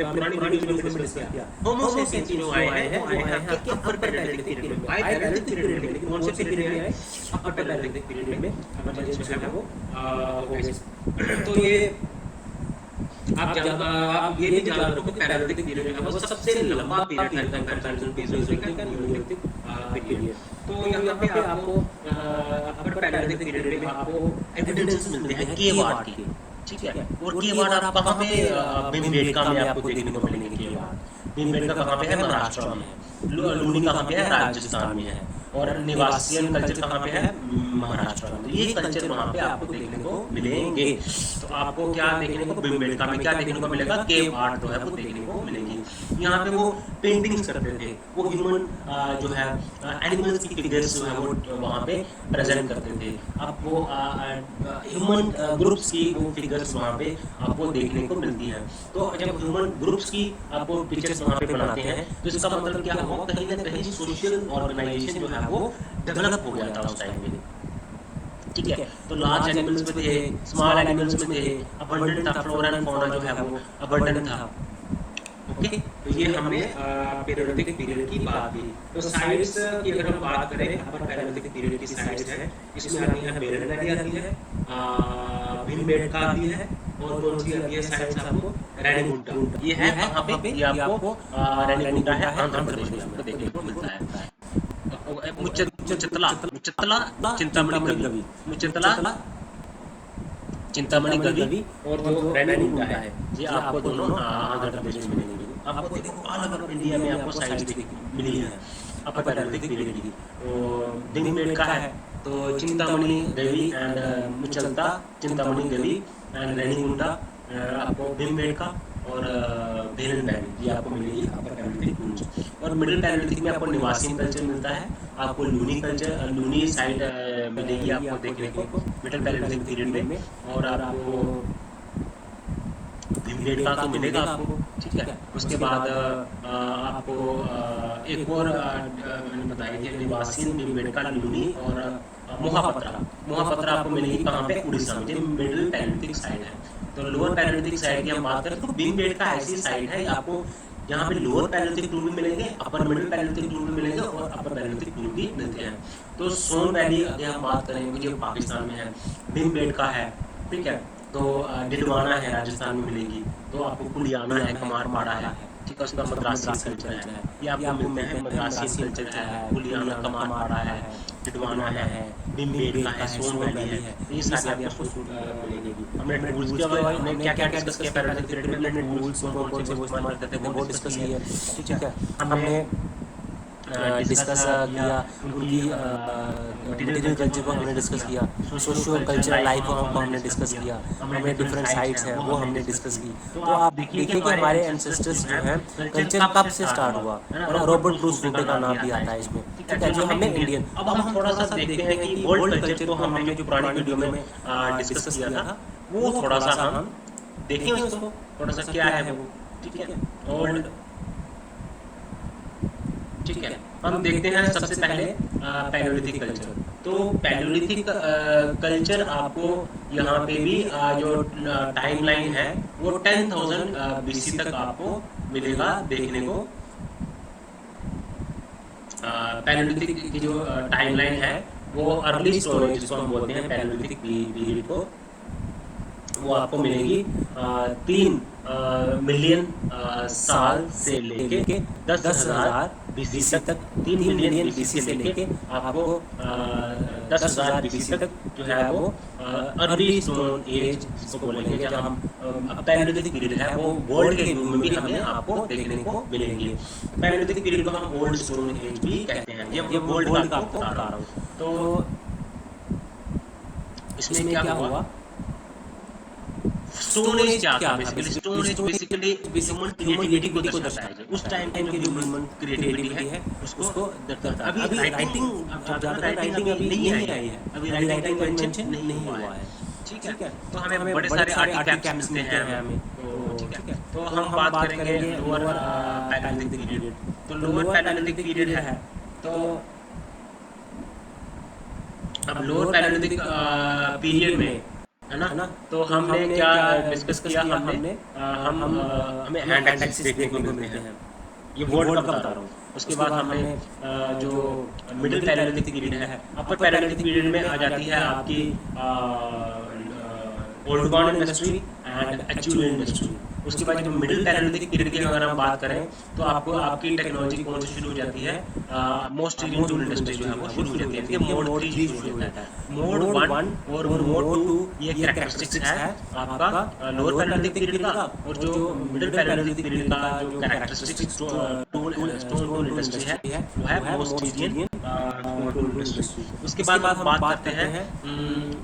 पुरानी वीडियो में डिस्कस किया। होमो सेपियंस जो आए हैं वो आए हैं अपर पैलेओलिथिक पीरियड में, हाई पैलेओलिथिक पीरियड में, लेकिन कौन से पीरियड में आए? अपर पैलेओलिथिक पीरियड में इमरजेंस जो है वो हो गए। तो ये आप ये भी जान रखो कि पैलेओलिथिक पीरियड है वो सबसे लंबा पीरियड है comparison to Mesolithic and Neolithic period. तो यहाँ पे आपको अपर पैलेओलिथिक पीरियड में आपको एविडेंसेस मिलते हैं केव आर्ट के, ठीक है। और केव आर्ट आप कहाँ पे भीमबेटका में आपको देखने को मिलेंगे केव आर्ट। भीमबेटका कहाँ पे है? महाराष्ट्र में है। लूनी कहाँ पे है? राजस्थान में है। और निवासियन कल्चर कहाँ पे है? महाराष्ट्र में। ये कल्चर वहाँ पे आपको देखने को मिलेंगे। तो आपको क्या देखने को भीमबेटका में क्या देखने को मिलेगा? केव आर्ट जो है वो देखने को मिलेगी। यहाँ पे वो पेंटिंग्स करते थे, वो ह्यूमन जो है एनिमल्स की फिगर्स जो है वो वहाँ पे प्रेजेंट करते थे। अब वो ह्यूमन ग्रुप्स की वो फिगर्स वहाँ पे आपको देखने को मिलती हैं। तो जब ह्यूमन ग्रुप्स की आपको पिक्चर्स वहाँ पे बनाते हैं तो इसका मतलब क्या हुआ? कहीं ना कहीं सोशल ऑर्गेनाइजेशन जो है वो डेवलप हो गया था उस टाइम में, ठीक है। तो लार्ज एनिमल्स में थे, स्मॉल एनिमल्स में थे, अबंडेंट था, फ्लोरा एंड फौना जो है वो अबंडेंट था। ओके, तो ये हमने पैलेओलिथिक पीरियड की बात की। तो साइट्स की अगर हम बात करें, अपर पैलेओलिथिक पीरियड की साइट्स है, इसमें आती है बेलन नदी आती है, भीमबेटका आती है, और कौन सी आती है साइट्स आपको? रेनीगुंटा। ये है कहाँ पे? ये आपको रेनीगुंटा है आंध्र प्रदेश में आपको देखने को मिलता है। मुच्चितला चिंतामणि गवी, मुच्चितला चिंतामणि गवी और जो रेनीगुंटा है ये आपको दोनों आंध्र प्रदेश में मिलेंगे। आपको देखो ऑल ओवर इंडिया में आपको साइट्स मिली है अपर पैलेओलिथिक पीरियड की। तो भीमबेटका है, तो चिंतामणि गवी एंड मुच्चितला, चिंतामणि गवी एंड रेनीगुंटा आपको भीमबेटका और बेलन वैली ये आपको मिलेगी अपर पैलेओलिथिक टूल्स। और मिडिल पैलेओलिथिक में आपको निवासियन कल्चर मिलता है, आपको लूनी कल्चर, लूनी साइट मिलेगी आपको देखने को मिडिल पैलेओलिथिक पीरियड में। और आपको भीमबेटका तो मिलेगा आपको, ठीक है। उसके बाद आपको एक और मैंने बताई थी निवासियन, भीमबेटका, लूनी और मोहापत्रा आपको मिलेगी कहाँ पे? उड़ीसा में। मिडिल पैलेओलिथिक साइड है। तो लोअर पैलेओलिथिक साइड की हम बात करें तो भीमबेटका ऐसी साइड है आपको यहाँ पे लोअर पैलेओलिथिक टूल भी मिलेंगे, अपर मिडिल पैलेओलिथिक टूल भी मिलेंगे और अपर पैलेओलिथिक टूल भी मिलते हैं। तो सोन वैली अगर हम बात करेंगे जो पाकिस्तान में है, भीमबेटका है, ठीक है। तो डिडवाना है राजस्थान में मिलेगी, तो आपको कुलियाना है, कमारपाड़ा है, ठीक है। उसका मद्रासी कल्चर है, ये आपको मिलते हैं। मद्रासी कल्चर है, कुलियाना, कमारपाड़ा है, डिडवाना है, भीमबेटका है, सोन वैली है, ये सारी आपको मिलेगी। हमने टूल्स के बारे में हमने क्या-क्या डिस्कस किया पैलेओलिथिक पीरियड में? हमने टूल्स कौन-कौन से वो इस्तेमाल करते थे वो डिस्कस किया, ठीक है। हमने डिस्कस किया उनकी मटेरियल कल्चर को हमने डिस्कस किया, सोशियो कल्चरल लाइफ को हमने डिस्कस किया, हमने डिफरेंट साइट्स हैं वो हमने डिस्कस की। तो आप देखिए कि हमारे एंसेस्टर्स जो हैं कल्चर कब से स्टार्ट हुआ, और रॉबर्ट ब्रूस फ्रूटे का नाम भी आता है इसमें, ठीक है। जो हमने इंडियन, अब हम थोड़ा सा देखते हैं कि वर्ल्ड कल्चर को हमने जो पुरानी वीडियो में डिस्कस किया था वो थोड़ा सा हम देखें उसको, थोड़ा सा क्या है वो, ठीक है। वर्ल्ड, ठीक है। हम देखते हैं सबसे पहले पैलेओलिथिक कल्चर। तो पैलियोलिथिक कल्चर आपको यहाँ पे भी जो टाइमलाइन है वो 10,000 BC तक आपको मिलेगा देखने को। पैलियोलिथिक की जो टाइमलाइन है वो अर्ली स्टोन एज जिसको हम बोलते हैं पैलियोलिथिक पीरियड को, वो आपको मिलेगी 3 मिलियन साल से लेके 10,000 BC तक। 3 मिलियन BC से लेके आपको 10,000 BC तक जो है वो अर्ली स्टोन एज जिसको बोलेंगे, जहाँ हम पैलियोलिथिक पीरियड है वो वर्ल्ड के रूम में भी हमें आपको देखने को मिलेंगी। पैलियोलिथिक पीरियड को हम ओल्ड स्टोन एज भी कहते हैं। ये वर्ल्ड का आपको बता रहा हूँ। तो इसमें क्या हुआ, स्टोन एज क्या था basically? Stone age basically human creativity को दर्शाता है। उस टाइम पे जो ह्यूमन क्रिएटिविटी है उसको दर्शाता है। अभी राइटिंग अभी नहीं आई है, अभी राइटिंग का इन्वेंशन नहीं हुआ है, ठीक है। तो हमें बड़े सारे आर्टिफैक्ट्स मिलते हैं हमें, तो ठीक है। तो हम बात करेंगे लोअर पैलियोलिथिक पीरियड। तो लोअर पैलियोलिथिक पीरियड है, तो अब लोअर पैलियोलिथिक पीरियड में है ना, तो हमने क्या डिस्कस किया, हमें हैंड एक्सिस देखने को मिलते हैं, ये वर्ल्ड का बता रहा हूँ। उसके बाद हमें जो मिडिल पैलियोलिथिक पीरियड है, अपर पैलियोलिथिक पीरियड में आ जाती है आपकी old born industry and actual industry. उसके बाद जब मिडिल पैलियोलिथिक पीरियड की अगर हम बात करें तो आपको आपकी टेक्नोलॉजी कौन सी शुरू हो जाती है? मोस्ट रीजन टूल इंडस्ट्री जो है वो शुरू हो जाती है। मोड 3 शुरू हो जाता है। मोड 1 और मोड 2 ये कैरेक्टरिस्टिक्स है आपका लोअर पैलियोलिथिक पीरियड का, और जो मिडिल पैलियोलिथिक पीरियड का जो कैरेक्टरिस्टिक्स स्टोन टूल इंडस्ट्री है वो है मोस्ट रीजन टूल इंडस्ट्री। उसके बाद हम बात करते हैं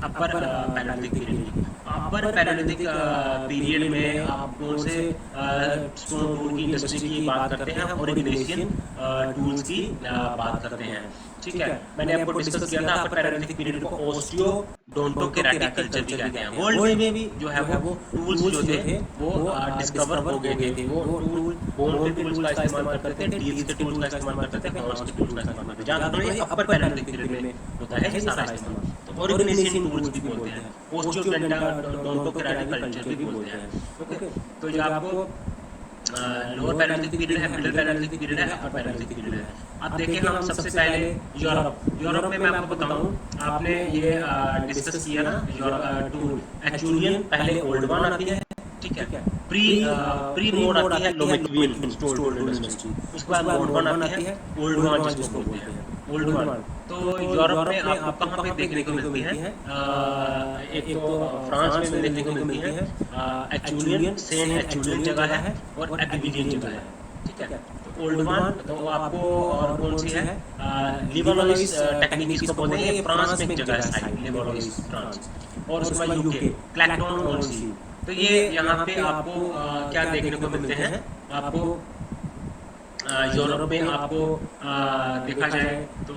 अपर पैलियोलिथिक पीरियड की। अपर पैलियोलिथिक पीरियड में आप कौन से स्टोन टूल की इंडस्ट्री की बात करते हैं? और इग्नेशियन टूल्स की बात करते हैं, ठीक है। मैंने आपको डिस्कस किया था अपर पैलियोलिथिक पीरियड को ओस्टियोडोंटोकेराटिक कल्चर भी कहते हैं। वर्ल्ड में भी जो है वो टूल्स जो थे वो डिस्कवर हो गए थे। वो टूल बोन के टूल्स का इस्तेमाल करते थे, डील्स के टूल्स का इस्तेमाल करते थे, हॉर्स के टूल्स का इस्तेमाल करते थे। जहाँ तक ये अपर पैलियोलिथिक पीरियड में होता है ये सारा इस्तेमाल। तो और इग्नेशियन टूल्स भी बोलते हैं, ओस्टियोडोंटोकेराटिक कल्चर भी बोलते हैं, ओके। तो जो आपको लोअर पैलियोलिथिक पीरियड है, मिडिल पैलियोलिथिक पीरियड है, अपर पैलियोलिथिक पीरियड है। अब देखिए हम सबसे पहले यूरोप में मैं आपको बताऊं, आपने ये डिस्कस किया ना टूल एचुलियन, पहले ओल्ड वन आती है, ठीक है। प्री मोड आती है लोमेक्वियन स्टोन टूल इंडस्ट्री। उसके बाद मोड 1 आती है ओल्ड वन जिसको बोलते हैं, ओल्ड वन। तो यूरोप में आपको कहाँ पे देखने को मिलती है? एक तो फ्रांस में देखने को मिलती है, एचुलियन, सेंट एचुलियन जगह है, और एबिलियन जगह है, ठीक है। तो ओल्ड वन तो आपको और कौन सी है? लिवोलोइस टेक्निक इसको बोलते हैं, ये फ्रांस में एक जगह है साइट, लिवोलोइस फ्रांस। और उसके बाद यूके क्लैक्टन ऑन सी। तो ये यहाँ पे आपको क्या देखने को मिलते हैं? आपको यूरोप में आपको देखा जाए तो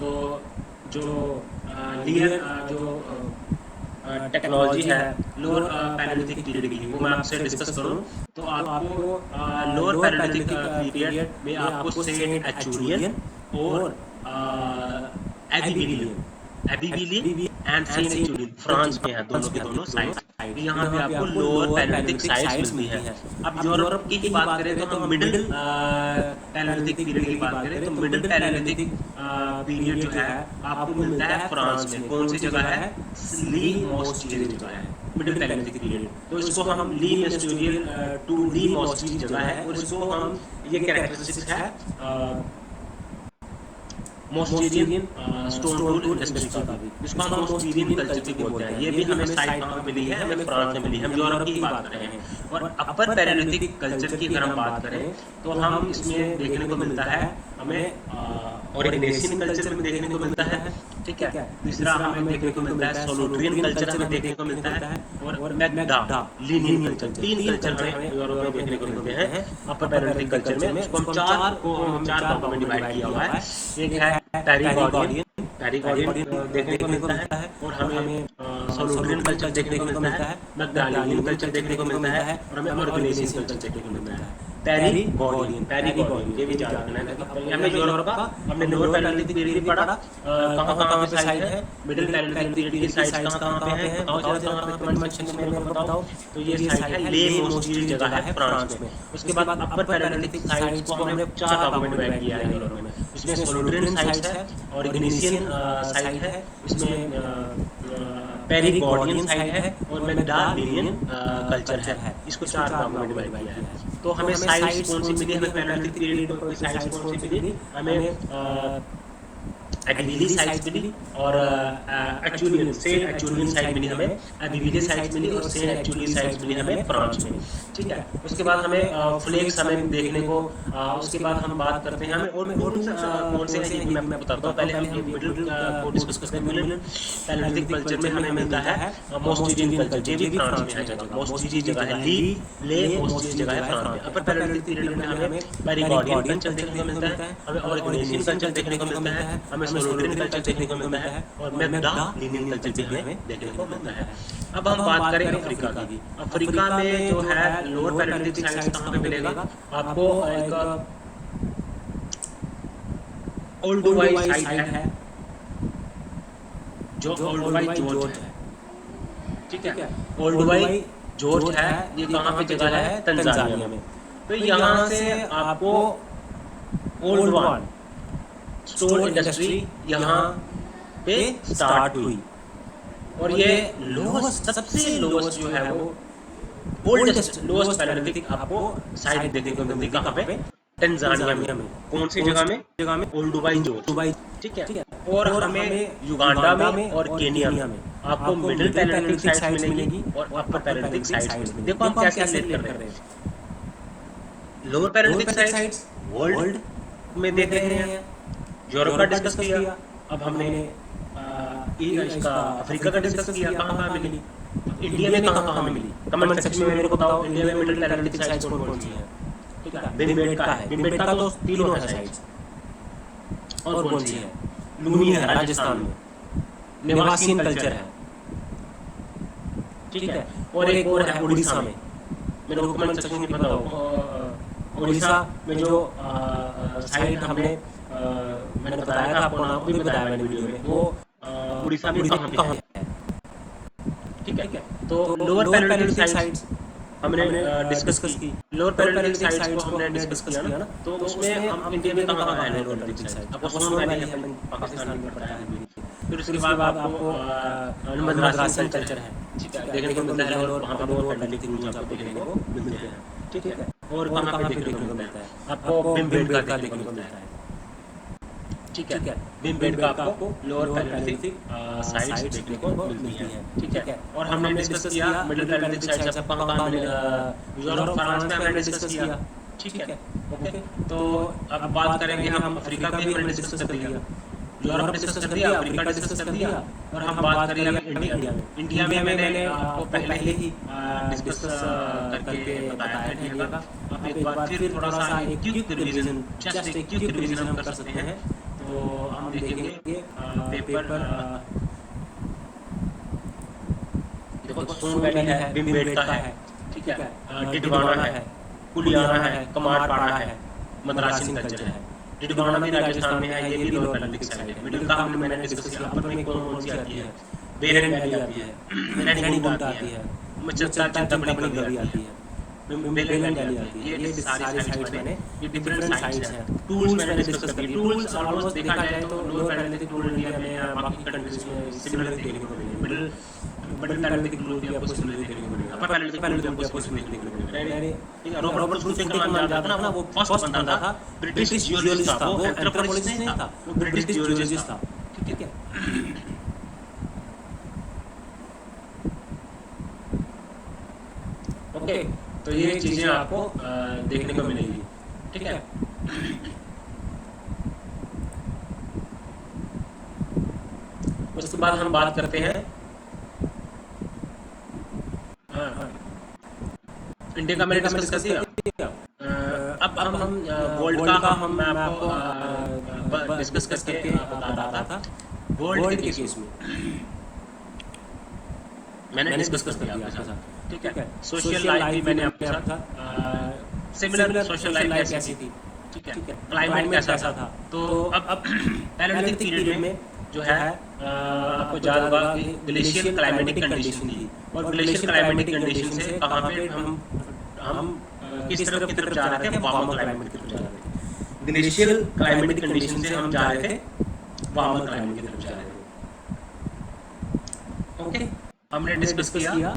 जो लियर जो टेक्नोलॉजी है लोअर पैलियोलिथिक पीरियड की, वो मैं आपसे डिस्कस करूं तो आपको लोअर पैलियोलिथिक पीरियड में आपको सेंट एचुलियन और एबिलियन एंड सेंट एचुलियन फ्रांस में है, दोनों के दोनों साइट्स। यहाँ पे आपको लोअर पैलियोलिथिक साइट्स मिलती है। अब यूरोप की बात करें तो हम मिडिल पैलियोलिथिक पीरियड की बात करें तो मिडिल पैलियोलिथिक पीरियड जो है आपको मिलता है फ्रांस में। कौन सी जगह है? ली मोस्टियर जगह है मिडिल पैलियोलिथिक पीरियड। तो इसको हम ली मोस्टियर टू ली मोस्टियर जगह है, और इसको हम ये कैरेक्टरिस्टिक्स है मोस्टेरियन स्टोन टूल इंडस्ट्री का भी, जिसको हम मोस्टेरियन कल्चर भी बोलते हैं। ये भी हमें साइट कहाँ पे मिली है? हमें फ्रांस में मिली है। हम यूरोप की बात कर रहे हैं। और अपर पैलियोलिथिक कल्चर की अगर हम बात करें तो हम इसमें देखने को मिलता है हमें और इग्नेशियन कल्चर में देखने को मिलता है, ठीक है। तीसरा हमें देखने को मिलता है सोलोट्रियन कल्चर हमें देखने को मिलता है, और मैग्दा लीनियन कल्चर। 3 कल्चर हमें यूरोप में देखने को मिलते हैं अपर पैलियोलिथिक कल्चर में। इसको हम चार भागों में डिवाइड किया हुआ है। एक है पैरिगॉडियन देखने को मिलता है, और हमें सोलोट्रियन कल्चर देखने को मिलता है, मैग्डालियन कल्चर देखने को मिलता है, और हमें ऑर्गेनाइजेशन कल्चर देखने को मिलता है। पेरिगॉर्डियन, ये भी याद रखना है। हमने यूरोप का, हमने लोअर पैलेलिथिक पीरियड भी पढ़ा, कहाँ-कहाँ पे साइट है, मिडिल पैलेलिथिक पीरियड की साइट्स कहाँ-कहाँ पे हैं, बताओ जरा कमेंट सेक्शन में मेरे को बताओ। तो ये साइट है ले मोस्टीर जगह है फ्रांस में। उसके बाद अपर पैलेलिथिक साइट्स को हमने 4 भागों में डिवाइड किया है यूरोप में। इसमें सोलोट्रियन साइट्स है, ऑर्गेनेसियन साइट है, इसमें पेरिगॉर्डियन साइट है और मैगडालिनियन कल्चर है। इसको 4 भागों में डिवाइड किया है। तो हमें साइट्स कौन सी मिली, हमें पैलेलिथिक पीरियड की साइट्स कौन सी मिली, हमें एबिलियन साइट्स मिली और एक्चुअलियन सेंट एक्चुअलियन साइट मिली हमें, एबिलियन साइट्स मिली और सेंट एक्चुअलियन साइट्स मिली हमें फ्रांस में। ठीक है, उसके बाद हमें फ्लेक्स हमें देखने को, उसके बाद हम बात करते हैं हमें और कौन से हैं ये मैं बताता हूँ। पहले हम मिडिल को डिस्कस करते हैं। मिडिल पैलेलिथिक कल्चर में हमें मिलता है मोस्टीरियन कल्चर, ये भी फ्रांस में है जगह। मोस्टीरी जगह है ले मोस्टीरी जगह है फ्रांस में। अपर पैलेलिथिक पीरियड में हमें पेरिगॉर्डियन कल्चर देखने को मिलता है, हमें ऑर्गेनेसियन कल्चर देखने को मिलता है, हमें सोलोट्रियन कल्चर देखने को मिलता है और मैगडालिनियन कल्चर भी हमें देखने को मिलता है। अब हम बात करें अफ्रीका की। अफ्रीका में जो है लोअर पैलेलिथिक साइट्स कहाँ पे मिलेगा आपको, एक ओल्डुवाई साइट है जो ओल्डुवाई जॉर्ज है। ठीक है, ओल्डुवाई जॉर्ज है, ये कहाँ पे जगह है, तंजानिया में। तो यहाँ से आपको ओल्डवान स्टोन इंडस्ट्री यहाँ पे स्टार्ट हुई और ये लोएस्ट, सबसे लोएस्ट जो है वो ओल्डेस्ट लोएस्ट पैलेलिथिक आपको साइट देखने को मिलती है कहाँ पे, तंजानिया में। कौन सी जगह में, ओल्डुवाई जॉर्ज। ठीक है, और हमें युगांडा में और केनिया में आपको मिडिल पैलेलिथिक साइट्स मिलेगी और अपर पैलेलिथिक साइट्स मिलेगी। देखो हम कैसे रिलेट कर रहे हैं। लोअर पैलेलिथिक साइट्स वर्ल्ड में देख रहे हैं, यूरोप का डिस्कस किया, अब हमने इसका अफ्रीका का डिस्कस किया, कहाँ मिली, इंडिया में कहाँ मिली। कमेंट सेक्शन में मेरे को बताओ इंडिया में मिडिल पैलेलिथिक साइट्स कौन सी है। ठीक है, भीमबेटका है, भीमबेटका तो तीनों है साइट्स। और कौन सी है, लूनी है राजस्थान में, निवासियन कल्चर है। ठीक है, और एक और है उड़ीसा में, मेरे को कमेंट सेक्शन में बताओ उड़ीसा में जो साइट हमने मैंने बताया था आपको, नाम भी बताया मैंने वीडियो में, वो उड़ीसा में कहाँ है। ठीक है, तो लोअर पैलेलिथिक साइट्स हमने डिस्कस की। लोअर पैलेलिथिक साइट्स को हमने डिस्कस किया ना, तो उसमें हम इंडिया में कहाँ है लोअर पैलेलिथिक साइट, आपको सोन वैली है पाकिस्तान में पड़ता है। फिर उसके बाद आपको मद्रासियन कल्चर है, ठीक है, देखने को मिलता है और वहाँ पर लोअर पैलेलिथिक रूल्स आपको देखने को मिलते हैं। ठीक है, और कहाँ पे देखने को मिलता है आपको, भीमबेटका देखने को मिलता है। ठीक है, भीमबेटका आपको लोअर पैलेलिथिक साइट्स देखने को मिलती है। ठीक है, और हमने डिस्कस किया मिडिल पैलेलिथिक साइट्स अब कहाँ यूरोप फ्रांस में हमने डिस्कस किया। ठीक है, ओके, तो अब बात करेंगे हम अफ्रीका की, हमने डिस्कस कर दिया, यूरोप डिस्कस कर दिया, अफ्रीका डिस्कस कर दिया, और हम बात करेंगे इंडिया में। इंडिया में मैंने आपको पहले ही डिस्कस करके बताया है इंडिया का। अब एक बार फिर थोड़ा सा एक क्विक रिवीजन, जस्ट एक क्विक रिवीजन हम कर सकते हैं। तो हम देखेंगे पेपर, देखो सोन वैली है, भीमबेटका है, ठीक है, डिडवाना है, कुलियाना है, कमारपाड़ा है, मद्रासियन कल्चर है। डिडवाना भी राजस्थान में है, ये भी लोअर पैलेलिथिक साइट है। मिडिल का हमने मैंने डिस्कस किया, अपर में कौन सी आती है, बेरन वैली आती है, रैनीगुंटा आती है, मचत्ता चिंतामणि भी आती है, बेलन वैली आती है। ये सारी साइट्स मैंने, ये डिफरेंट साइट्स हैं। टूल्स मैंने डिस्कस कर दिए। टूल्स ऑलमोस्ट देखा जाए तो लोअर पैलेलिथिक टूल इंडिया में या बाकी कंट्रीज में सिमिलर देखने को मिलेंगे। मिडिल पैलेलिथिक टूल भी आपको सिमिलर देखने को मिलेगा, अपर पैलेलिथिक टूल भी आपको सिमिलर देखने को मिलेगा। रॉबर्ट ब्रूस का नाम याद आता है ना, वो फर्स्ट बंदा था, ब्रिटिश जियोलॉजिस्ट था, वो एंथ्रोपोलॉजिस्ट नहीं था, वो ब्रिटिश जियोलॉजिस्ट था। ठीक है, ओके, तो ये चीजें आपको देखने को मिलेगी। ठीक है, उसके बाद हम बात करते हैं इंडिया का, मैंने डिस्कस कर दिया। अब हम वर्ल्ड का हम मैं आपको डिस्कस करके बता रहा था। वर्ल्ड के केस में मैंने डिस्कस कर दिया आपके साथ। ठीक है, सोशल लाइफ भी मैंने आपके साथ सिमिलर सोशल लाइफ कैसी थी, ठीक है, क्लाइमेट कैसा था। तो अब पैलेओलिथिक पीरियड में जो है आपको याद होगा कि ग्लेशियल क्लाइमेटिक कंडीशन थी, और ग्लेशियल क्लाइमेटिक कंडीशन से कहाँ पे हम किस तरफ जा रहे थे, वार्मर क्लाइमेट की तरफ जा रहे थे। ग्लेशियल क्लाइमेटिक कंडीशन से हम जा रहे थे वार्मर क्लाइमेट की तरफ जा रहे थे। ओके, हमने डिस्कस किया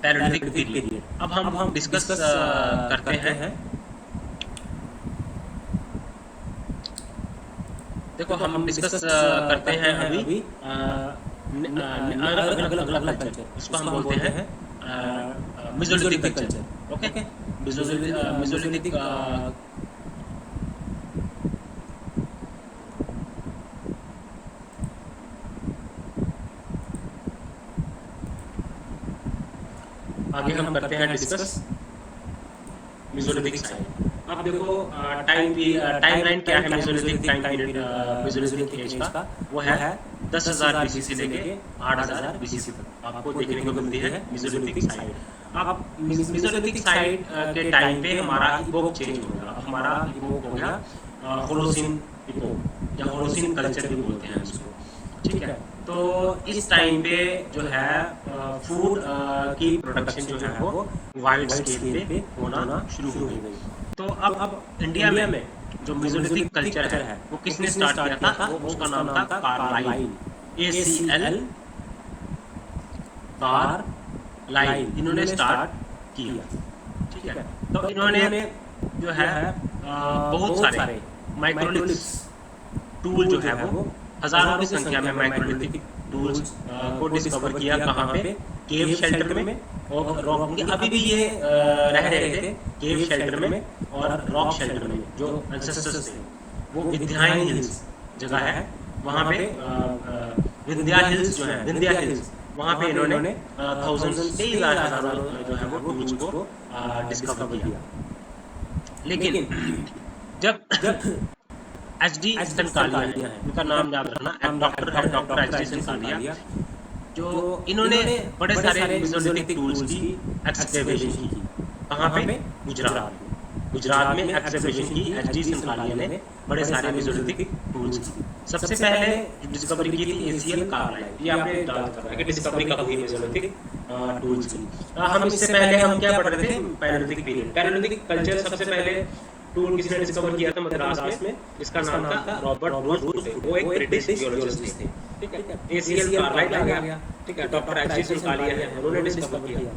पैलेओलिथिक पीरियड। अब हम डिस्कस करते हैं, देखो हम डिस्कस करते हैं अभी अगला कल्चर, इसको हम बोलते हैं मेसोलिथिक कल्चर। ओके, मेसोलिथिक आगे हम करते हैं डिस्कस मेसोलिथिक साइड। अब देखो टाइमलाइन क्या है Mesolithic time period, Mesolithic as का, वो है 10,000 बीसी से लेके 8,000 बीसी तक आपको देखने को मिलती है मेसोलिथिक साइड। अब मेसोलिथिक साइड के टाइम पे हमारा इपोक चेंज हो गया। हमारा इपोक हो गया होलोसिन इपोक, या होलोसिन कल्चर भी बोलते हैं इसको, ठीक है। तो इस टाइम पे जो है फूड की प्रोडक्शन जो है वो वाइड स्केल पे होना शुरू हो गई। तो अब इंडिया में जो मेसोलिथिक कल्चर है वो किसने स्टार्ट किया था, वो उसका नाम था कार्लाइल, ACL कार्लाइल, इन्होंने स्टार्ट किया, ठीक है। तो इन्होंने जो है बहुत सारे माइक्रोलिथिक टूल जो है वो हजारों की संख्या में माइक्रोलिथिक टूल्स को डिस्कवर किया। कहाँ पे, केव शेल्टर में और रॉक में। अभी भी ये रह रहे थे केव शेल्टर में और रॉक शेल्टर में। जो एंसेस्टर्स थे वो विंध्यायन हिल्स जगह है, वहाँ पे विंध्या हिल्स जो है, विंध्या हिल्स, वहाँ पे इन्होंने थाउजेंड्स कई हजारों जो है वो टूल्स को डिस्कवर किया। लेकिन जब HD संकालिया है, उनका नाम याद रखना, डॉक्टर है डॉक्टर HD संकालिया, जो इन्होंने बड़े सारे मेसोलिथिक टूल्स की एक्सकैवेशन की। कहाँ पे, गुजरात में एक्सकैवेशन की HD संकालिया ने बड़े सारे मेसोलिथिक टूल्स की। सबसे पहले डिस्कवरी की थी ACL कार्लाइल, ये आपने याद रखना कि डिस्कवरी कब हुई मेसोलिथिक टूल्स की। हम इससे पहले हम क्या पढ़ रहे थे, पैलेओलिथिक पीरियड। पैलेओलिथिक कल्चर सबसे पहले टूल किसने डिस्कवर किया था मद्रास में, जिसका नाम था रॉबर्ट ब्रूस। वो एक ब्रिटिश जियोलॉजिस्ट थे, ठीक है। ACL कार्लाइल आ गया, ठीक है, डॉक्टर HD संकालिया है, उन्होंने डिस्कवर किया।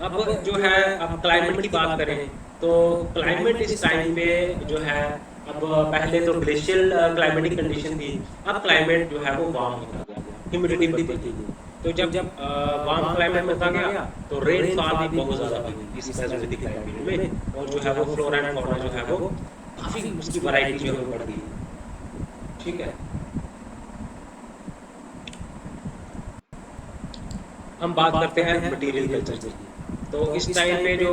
अब जो है, अब क्लाइमेट की बात करें तो क्लाइमेट इस टाइम पे जो है, अब पहले तो ग्लेशियल क्लाइमेटिक कंडीशन थी, अब क्लाइमेट जो है वो वार्म होता गया, ह्यूमिडिटी बढ़ती गई। तो जब वार्म क्लाइमेट होता गया तो रेनफॉल भी बहुत ज़्यादा हुई इस मेसोलिथिक पीरियड में, और जो है वो फ्लोरा एंड फौना जो है वो काफ़ी उसकी वैरायटी जो है वो बढ़ गई, ठीक है। हम बात करते हैं मटेरियल कल्चर की। तो इस टाइम पे जो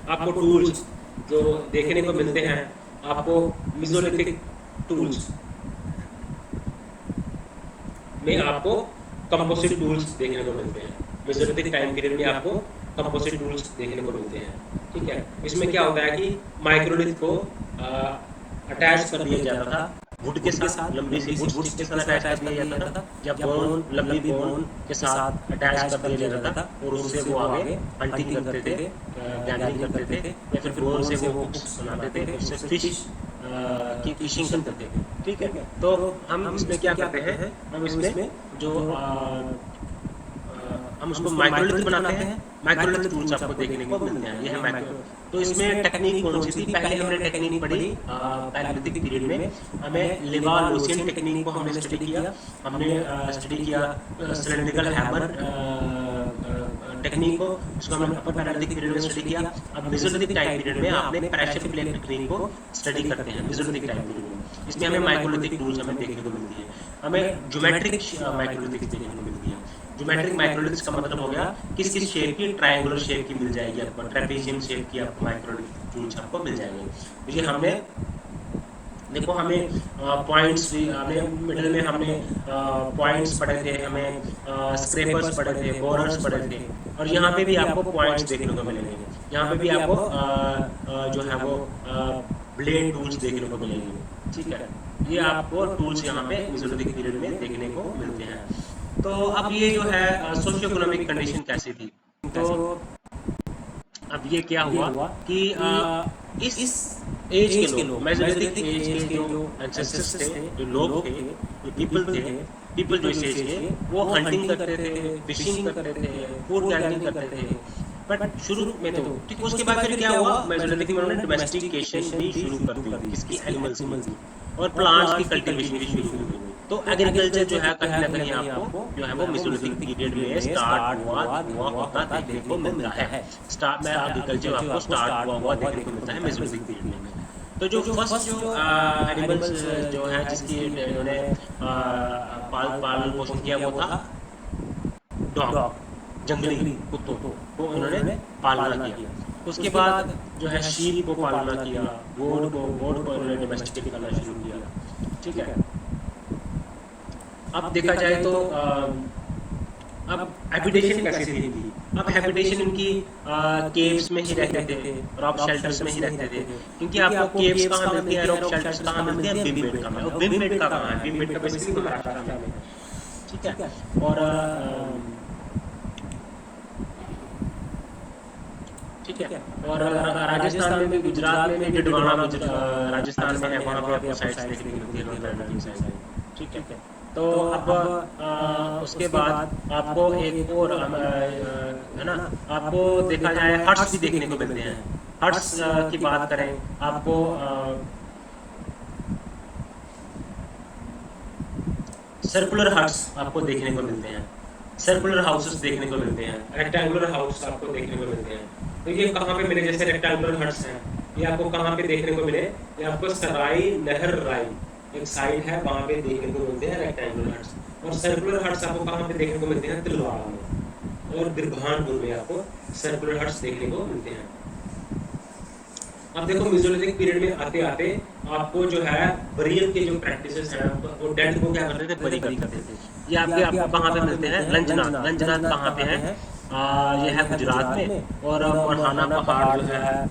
आपको टूल्स जो देखने को मिलते हैं, आपको मेसोलिथिक टूल्स में आपको कंपोजिट टूल्स देखने को मिलते हैं। मेसोलिथिक टाइम पीरियड में आपको कंपोजिट टूल्स देखने को मिलते हैं, ठीक है। इसमें क्या होता है कि माइक्रोलिथ को अटैच कर दिया जाता था वुड के साथ, लंबी सी वुड के साथ अटैच कर दिया जाता था, या बोन, लंबी बोन के साथ अटैच कर दिया जाता था, और उससे वो आगे हंटिंग करते थे, गैदरिंग करते थे, या फिर बोन से वो हुक्स बनाते थे, उससे फिश की फिशिंग करते थे, ठीक है। तो हम इसमें क्या करते हैं, हम इसमें जो हम उसको माइक्रोलिथ बनाते हैं। माइक्रोलिथ टूल्स आपको देखने को मिलते हैं, ये है माइक्रो। तो इसमें टेक्निक कौन सी थी, पहले हमने टेक्निक पढ़ी पैलेओलिथिक पीरियड में, हमें लेवालोसियन टेक्निक को हमने स्टडी किया। हमने स्टडी किया सिलेंड्रिकल हैमर टेक्निक को, उसको हमने अपर पैलेओलिथिक पीरियड में स्टडी किया। अब मेसोलिथिक टाइम पीरियड में आपने प्रेशर प्लेट टेक्निक को स्टडी करते हैं मेसोलिथिक टाइम पीरियड में। इसमें हमें माइक्रोलिथिक टूल्स हमें देखने को मिलती है, हमें ज्योमेट्रिक माइक्रोलिथिक देखने को मिलती है। ज्योमेट्रिक माइक्रोलिथ्स का मतलब हो गया किस शेप की, ट्रायंगुलर शेप की मिल जाएगी आपको, ट्रेपेजियम शेप की आपको माइक्रोलिथ टूल्स आपको मिल जाएंगे। ये हमने देखो हमें पॉइंट्स भी हमने मिडिल में हमने पॉइंट्स पढ़े थे, हमें स्क्रैपर्स पढ़े थे, बोरर्स पढ़े थे, और यहाँ पे भी आपको पॉइंट्स देखने को मिलेंगे। यहाँ पे भी आपको जो है वो ब्लेड टूल्स देखने को मिलेंगे। ठीक है, ये आपको टूल्स यहाँ पे मेसोलिथिक पीरियड में देखने को मिलते हैं। तो अब ये जो है सोशियो इकोनॉमिक कंडीशन कैसी थी, तो अब ये क्या हुआ कि इस एज के लोग, मेसोलिथिक एज के जो एंसेस्टर्स थे, जो लोग थे, जो पीपल जो इस एज के, वो हंटिंग करते थे, फिशिंग करते थे, फूड गैदरिंग करते थे। बट शुरू में तो ठीक, उसके बाद फिर क्या हुआ, मेसोलिथिक में उन्होंने डोमेस्टिकेशन भी शुरू कर दी, इसकी एनिमल्स की, और प्लांट्स की कल्टीवेशन भी शुरू हो गई। तो एग्रीकल्चर जो है कहीं ना कहीं आपको जो है वो मेसोलिथिक पीरियड में स्टार्ट हुआ होता देखने को मिलता है। स्टार्ट में एग्रीकल्चर आपको स्टार्ट हुआ देखने को मिलता है मेसोलिथिक पीरियड में। तो जो फर्स्ट जो एनिमल्स जो है जिसकी इन्होंने पालन पोषण किया वो था डॉग, जंगली कुत्तों को उन्होंने पालना किया। उसके बाद जो है शीप को पालना किया, गोट को उन्होंने डोमेस्टिकेट करना शुरू किया। ठीक है, अब देखा जाए तो अब हैबिटेशन कैसी थी। अब हैबिटेशन उनकी केव्स में ही रहते थे, रॉक शेल्टर्स में ही रहते थे, क्योंकि आपको केव्स कहाँ मिलती है, रॉक शेल्टर्स कहाँ मिलते हैं, भीमबेटका में। और भीमबेटका कहाँ है, भीमबेटका बेसिकली महाराष्ट्र में है। ठीक है, और ठीक है, और राजस्थान में भी, गुजरात में भी, डिडवाना राजस्थान में है, वहाँ पे आपको साइट्स देखने को मिलती है। ठीक है, तो अब उसके बाद आपको एक और है ना, आपको देखा जाए हट्स भी देखने को मिलते हैं। हट्स की बात करें, आपको सर्कुलर हट्स आपको देखने को मिलते हैं, सर्कुलर हाउसेस देखने को मिलते हैं, रेक्टेंगुलर हाउस आपको देखने को मिलते हैं। तो ये कहाँ पे मिले, जैसे रेक्टेंगुलर हट्स हैं, ये आपको कहाँ पे देखने को मिले, ये आपको सराय नहर राय एक साइड है, वहाँ पे देखने को मिलते हैं रेक्टेंगुलर हट्स। और सर्कुलर हट्स आपको कहाँ पे देखने को मिलते हैं, तिलवाड़ा में और बिरभानपुर में आपको सर्कुलर हट्स देखने को मिलते हैं। अब देखो मेसोलिथिक पीरियड में आते आते आपको जो है बरियल के जो प्रैक्टिसेस हैं, वो डेड को क्या करते थे, बरी करते थे। ये आपको कहाँ पे मिलते हैं, लंजनाथ। लंजनाथ कहाँ पे है, ये है गुजरात में, और मरहाना पहाड़ जो है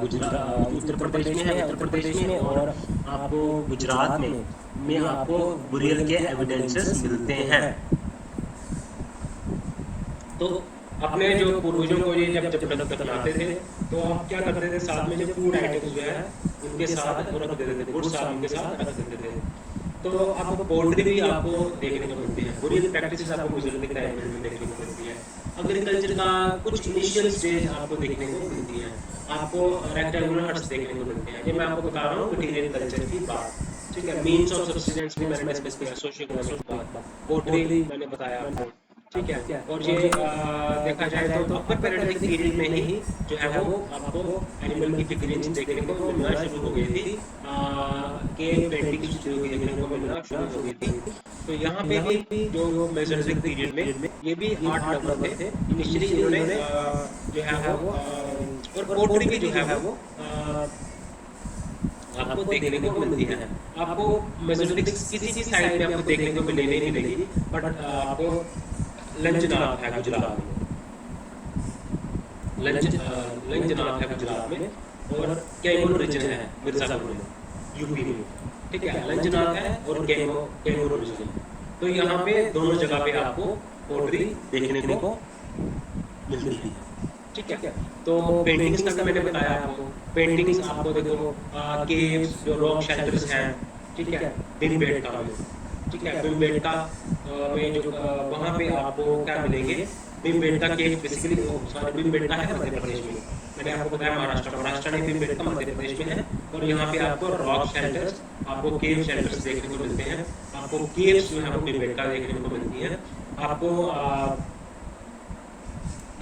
गुजरात उत्तर प्रदेश में है, उत्तर प्रदेश में, और आपको गुजरात में आपको बुरियल के एविडेंसेस मिलते हैं। तो अपने जो पूर्वजों को ये जब दफनाते थे तो आप क्या करते थे, साथ में जो फूड आइटम्स जो है उनके साथ रख देते थे, फूड साथ उनके साथ रख देते थे। तो अब पोल्ट्री भी आपको देखने को मिलती है, बुरियल प्रैक्टिसेस आपको मेसोलिथिक टाइम में देखने को मिलती है। एग्रीकल्चर का कुछ इनिशियल स्टेज आपको देखने को मिलती है, आपको रेक्टेंगुलर हट्स देखने को मिलते हैं। ये मैं आपको बता रहा हूँ मटीरियल कल्चर की बात। ठीक है, मीन्स ऑफ सब्सिस्टेंस भी मैंने डिस्कस किया, सोशियो इकोनॉमिक बात, पोल्ट्री मैंने बताया आपको। ठीक है, और ये देखा जाए तो अपर पैलेओलिथिक पीरियड में ही जो है वो आपको एनिमल की फिगरेंस देखने को मिलना शुरू हो गई थी, केव पेंटिंग देखने को मिलना शुरू हो गई थी। तो यहाँ पे भी जो मेसोलिथिक पीरियड में ये भी आर्ट डेवलप थे इनिशियली इन्होंने जो है वो, और पोर्ट्री भी जो है वो आपको देखने को मिलती है। आपको मेसोलिथिक किसी भी साइड में आपको देखने को नहीं मिलेगी, बट आपको लंजनाथ है गुजरात में, लंजनाथ है गुजरात में, और कैमूर रीजन है मिर्जापुर में, यूपी में। ठीक है, लंजनाथ है और कैमूर रीजन। तो यहाँ पे दोनों जगह पे आपको पोट्री देखने को मिलती है। ठीक है, तो पेंटिंग्स का मैंने बताया आपको, पेंटिंग्स आपको देखो केव्स जो रॉक शेल्टर्स हैं, ठीक है, भीमबेटका में। ठीक है, भीमबेटका में जो वहाँ पे आपको क्या मिलेंगे, भीमबेटका केव बेसिकली, सॉरी भीमबेटका है मध्य प्रदेश में, मैंने आपको बताया महाराष्ट्र में भीमबेटका मध्य प्रदेश में है। और यहाँ पे आपको रॉक शेल्टर्स, आपको केव शेल्टर्स देखने को मिलते हैं, आपको केव्स जो है वो भीमबेटका देखने को मिलती है। आपको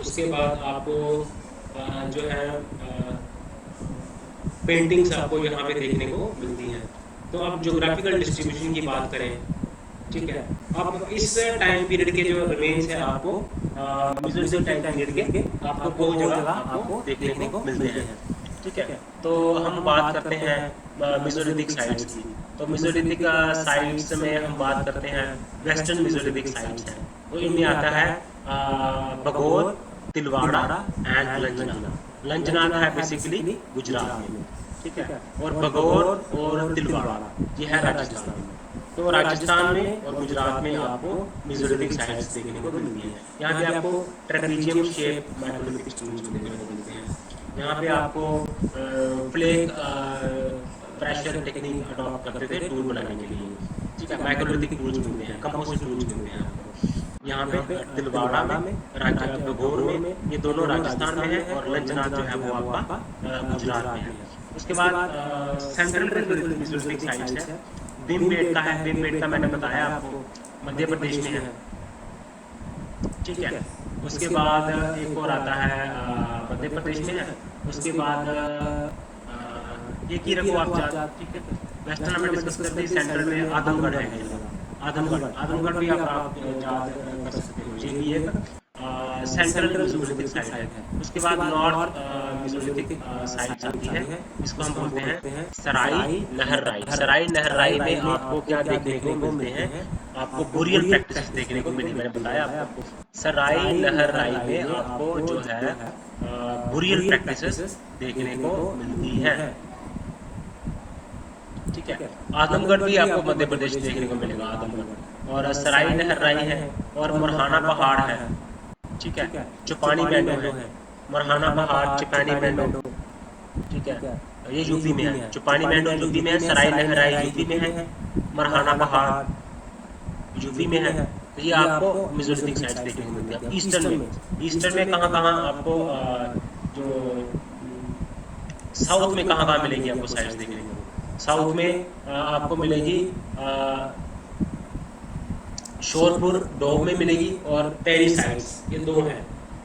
उसके बाद आपको जो है पेंटिंग्स आपको यहाँ पे देखने को मिलती हैं। तो अब ज्योग्राफिकल डिस्ट्रीब्यूशन की बात करें, ठीक है, अब इस टाइम पीरियड के जो रिमेन्स है आपको मेसोलिथिक टाइम पीरियड के आपको दो जगह आपको देखने को मिलते हैं। ठीक है। तो हम बात करते हैं मेसोलिथिक साइट्स की। तो मेसोलिथिक साइट्स में हम बात करते हैं वेस्टर्न मेसोलिथिक साइट्स हैं। तो इनमें आता है बगोर, तिलवाड़ा एंड लंजना। लंजना है बेसिकली गुजरात में, ठीक है, और बगौर और तिलवाड़ा ये है राजस्थान में। तो राजस्थान में और गुजरात में आपको मेसोलिथिक साइट्स देखने को मिलती है। यहाँ पे आपको ट्रेपीजियम शेप मेसोलिथिक टूल्स देखने को मिलते हैं। यहाँ पे आपको फ्लेक प्रेशर टेक्निक अडॉप्ट करते थे टूल बनाने के लिए, ठीक है। मेसोलिथिक टूल्स मिलते हैं, कंपोजिट टूल्स मिलते हैं आपको। यहाँ पे तिलवाड़ा में, बगौर में, ये दोनों राजस्थान में है, और लंजना जो है वो आपका गुजरात में है। उसके बाद सेंट्रल मेसोलिथिक साइट्स है। भीमबेटका है, भीमबेटका मैंने बताया आपको मध्य प्रदेश में है, ठीक है। उसके बाद एक और आता है मध्य प्रदेश में है। उसके बाद ये की रखो आप याद, ठीक है। वेस्टर्न में डिस्कस करते हैं, सेंट्रल में आजमगढ़ है। आजमगढ़ भी आप याद कर सकते हो, ये भी एक सेंट्रल मेसोलिथिक साइट है। उसके बाद नॉर्थ मेसोलिथिक साइट आती है, इसको हम बोलते हैं सराई नहरराई। सराई नहरराई में आपको क्या देखने को मिलते हैं? आपको बुरियल प्रैक्टिस देखने को मिली, मैंने बताया आपको। सराई नहरराई में आपको जो है बुरियल प्रैक्टिस देखने को मिलती है, ठीक है। आजमगढ़ भी आपको मध्य प्रदेश देखने को मिलेगा, आजमगढ़। और सराई नहरराई है, और मुरहाना पहाड़ है, ठीक है। चुपानी बैंडो है, मुरहाना पहाड़, चुपानी बैंडो, ठीक है। ये यूपी में है, चुपानी बैंडो यूपी में है, सराई नहरराई यूपी में है, मुरहाना पहाड़ यूपी में है। तो ये आपको मेसोलिथिक साइट्स देखने को मिलती है। ईस्टर्न में कहाँ आपको जो साउथ में कहाँ मिलेगी आपको साइट्स देखने को? साउथ में आपको मिलेगी शोरपुर डोब में मिलेगी, और टेरी साइट्स, ये दो हैं,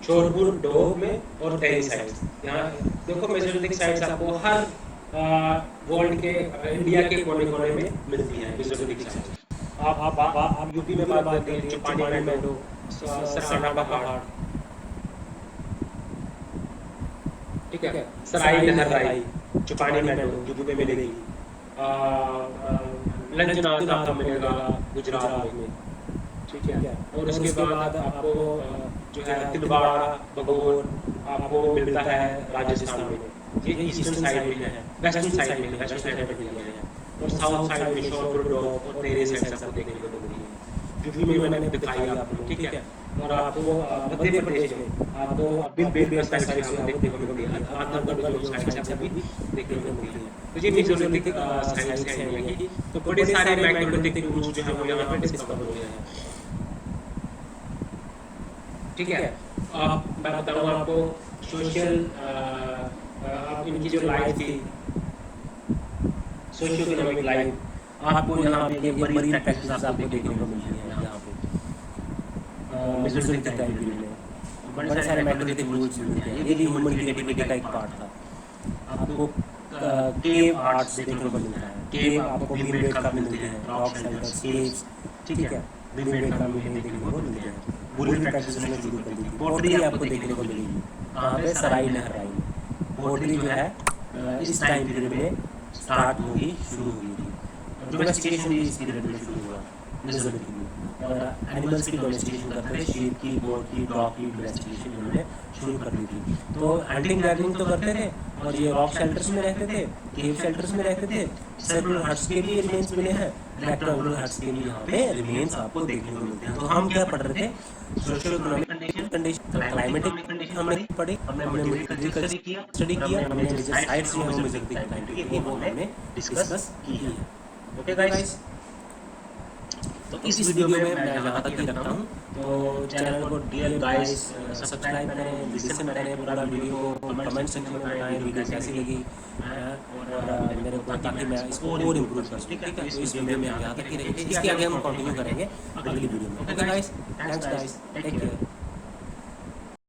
शोरपुर डोब में और टेरी साइट्स। यहाँ देखो मेसोलिथिक साइट्स आपको हर वर्ल्ड के, इंडिया के कोने-कोने में मिलती हैं मेसोलिथिक साइट्स। आप यूपी में बात करते हैं चुपानी बैंडो, सराना पहाड़, ठीक है। सराई नहरराई, चुपानी बैंडो यूपी में मिलेगी। लंजना आपको मिलेगा गुजरात में, ठीक है। और उसके बाद आपको जो है तिलवाड़ा, बगौर आपको मिलता है राजस्थान में। ये ईस्टर्न साइड में है, वेस्टर्न साइड में, वेस्टर्न साइड में मिलता है। और साउथ साइड में शोरपुर डोब और टेरी साइट्स आपको देखने को मिलती है। यूपी में मैंने दिखाई आपको, ठीक है। और आपको मध्य प्रदेश में आपको भीमबेटका साइट्स देखने को मिलती है, आजमगढ़ जो साइट्स आपको भी देखने को मिलती है। तो ये मेसोलिथिक साइट्स हैं इंडिया की। तो बड़े सारे मेसोलिथिक टूल्स जो है वो यहाँ पे डिस्कवर हुए हैं, ठीक है। मैं बताऊँ आपको सोशल, आप इनकी जो लाइफ थी, सोशियो इकोनॉमिक लाइफ, आपको यहाँ पे मरीन प्रैक्टिस आपको देखने को मिलती है। यहाँ पे मेसोलिथिक टाइम पीरियड में बड़े सारे मेसोलिथिक रूल्स मिलते हैं। ये भी ह्यूमन क्रिएटिविटी का एक पार्ट था। आपको केव आर्ट्स देखने को मिलता है, केव आपको भीमबेटका मिलते हैं, रॉक शेल्टर्स, केव्स, ठीक है, भीमबेटका में देखने को मिलते हैं। बुरियल प्रैक्टिस में शुरू कर दी थी। पोट्री आपको देखने को मिलेगी कहाँ पे? सराई नहरराई में। पोट्री जो है इस टाइम पीरियड में स्टार्ट होगी, शुरू हुई थी। डोमेस्टिकेशन भी इस पीरियड में शुरू हुआ मेसोलिथिक में, और एनिमल्स की डोमेस्टिकेशन करते थे, शीप की, गोट की, डॉग की डोमेस्टिकेशन उन्होंने शुरू कर दी थी। तो हंटिंग गैदरिंग तो करते थे, और ये रॉक शेल्टर्स में रहते थे, केव शेल्टर्स में रहते थे। सर्कुलर हट्स के भी रिमेन्स मिले हैं, रेक्टेंगुलर हट्स के भी यहाँ पे रिमेन्स आपको देखने को मिलते हैं। तो हम क्या पढ़ रहे थे? Social economic condition, climatic condition हमने पढ़ी, हमने एग्रीकल्चर स्टडी किया, हमने साइट्स जो है वो मेसोलिथिक टाइम पीरियड की वो हमने डिस्कस की है। ओके गाइस, तो इस वीडियो में मैं यहाँ तक ही रखता हूँ। तो चैनल को डियर गाइस सब्सक्राइब करें, लिसन करें पूरा वीडियो को, कमेंट सेक्शन में बताएं वीडियो कैसी लगी, और मेरे को, ताकि मैं इसको और इम्प्रूव कर सकूँ, ठीक है। तो इस वीडियो में हम यहाँ तक ही रहेंगे, इसके आगे हम कंटिन्यू करेंगे अगली वीडियो में। Okay guys, thanks guys, take care.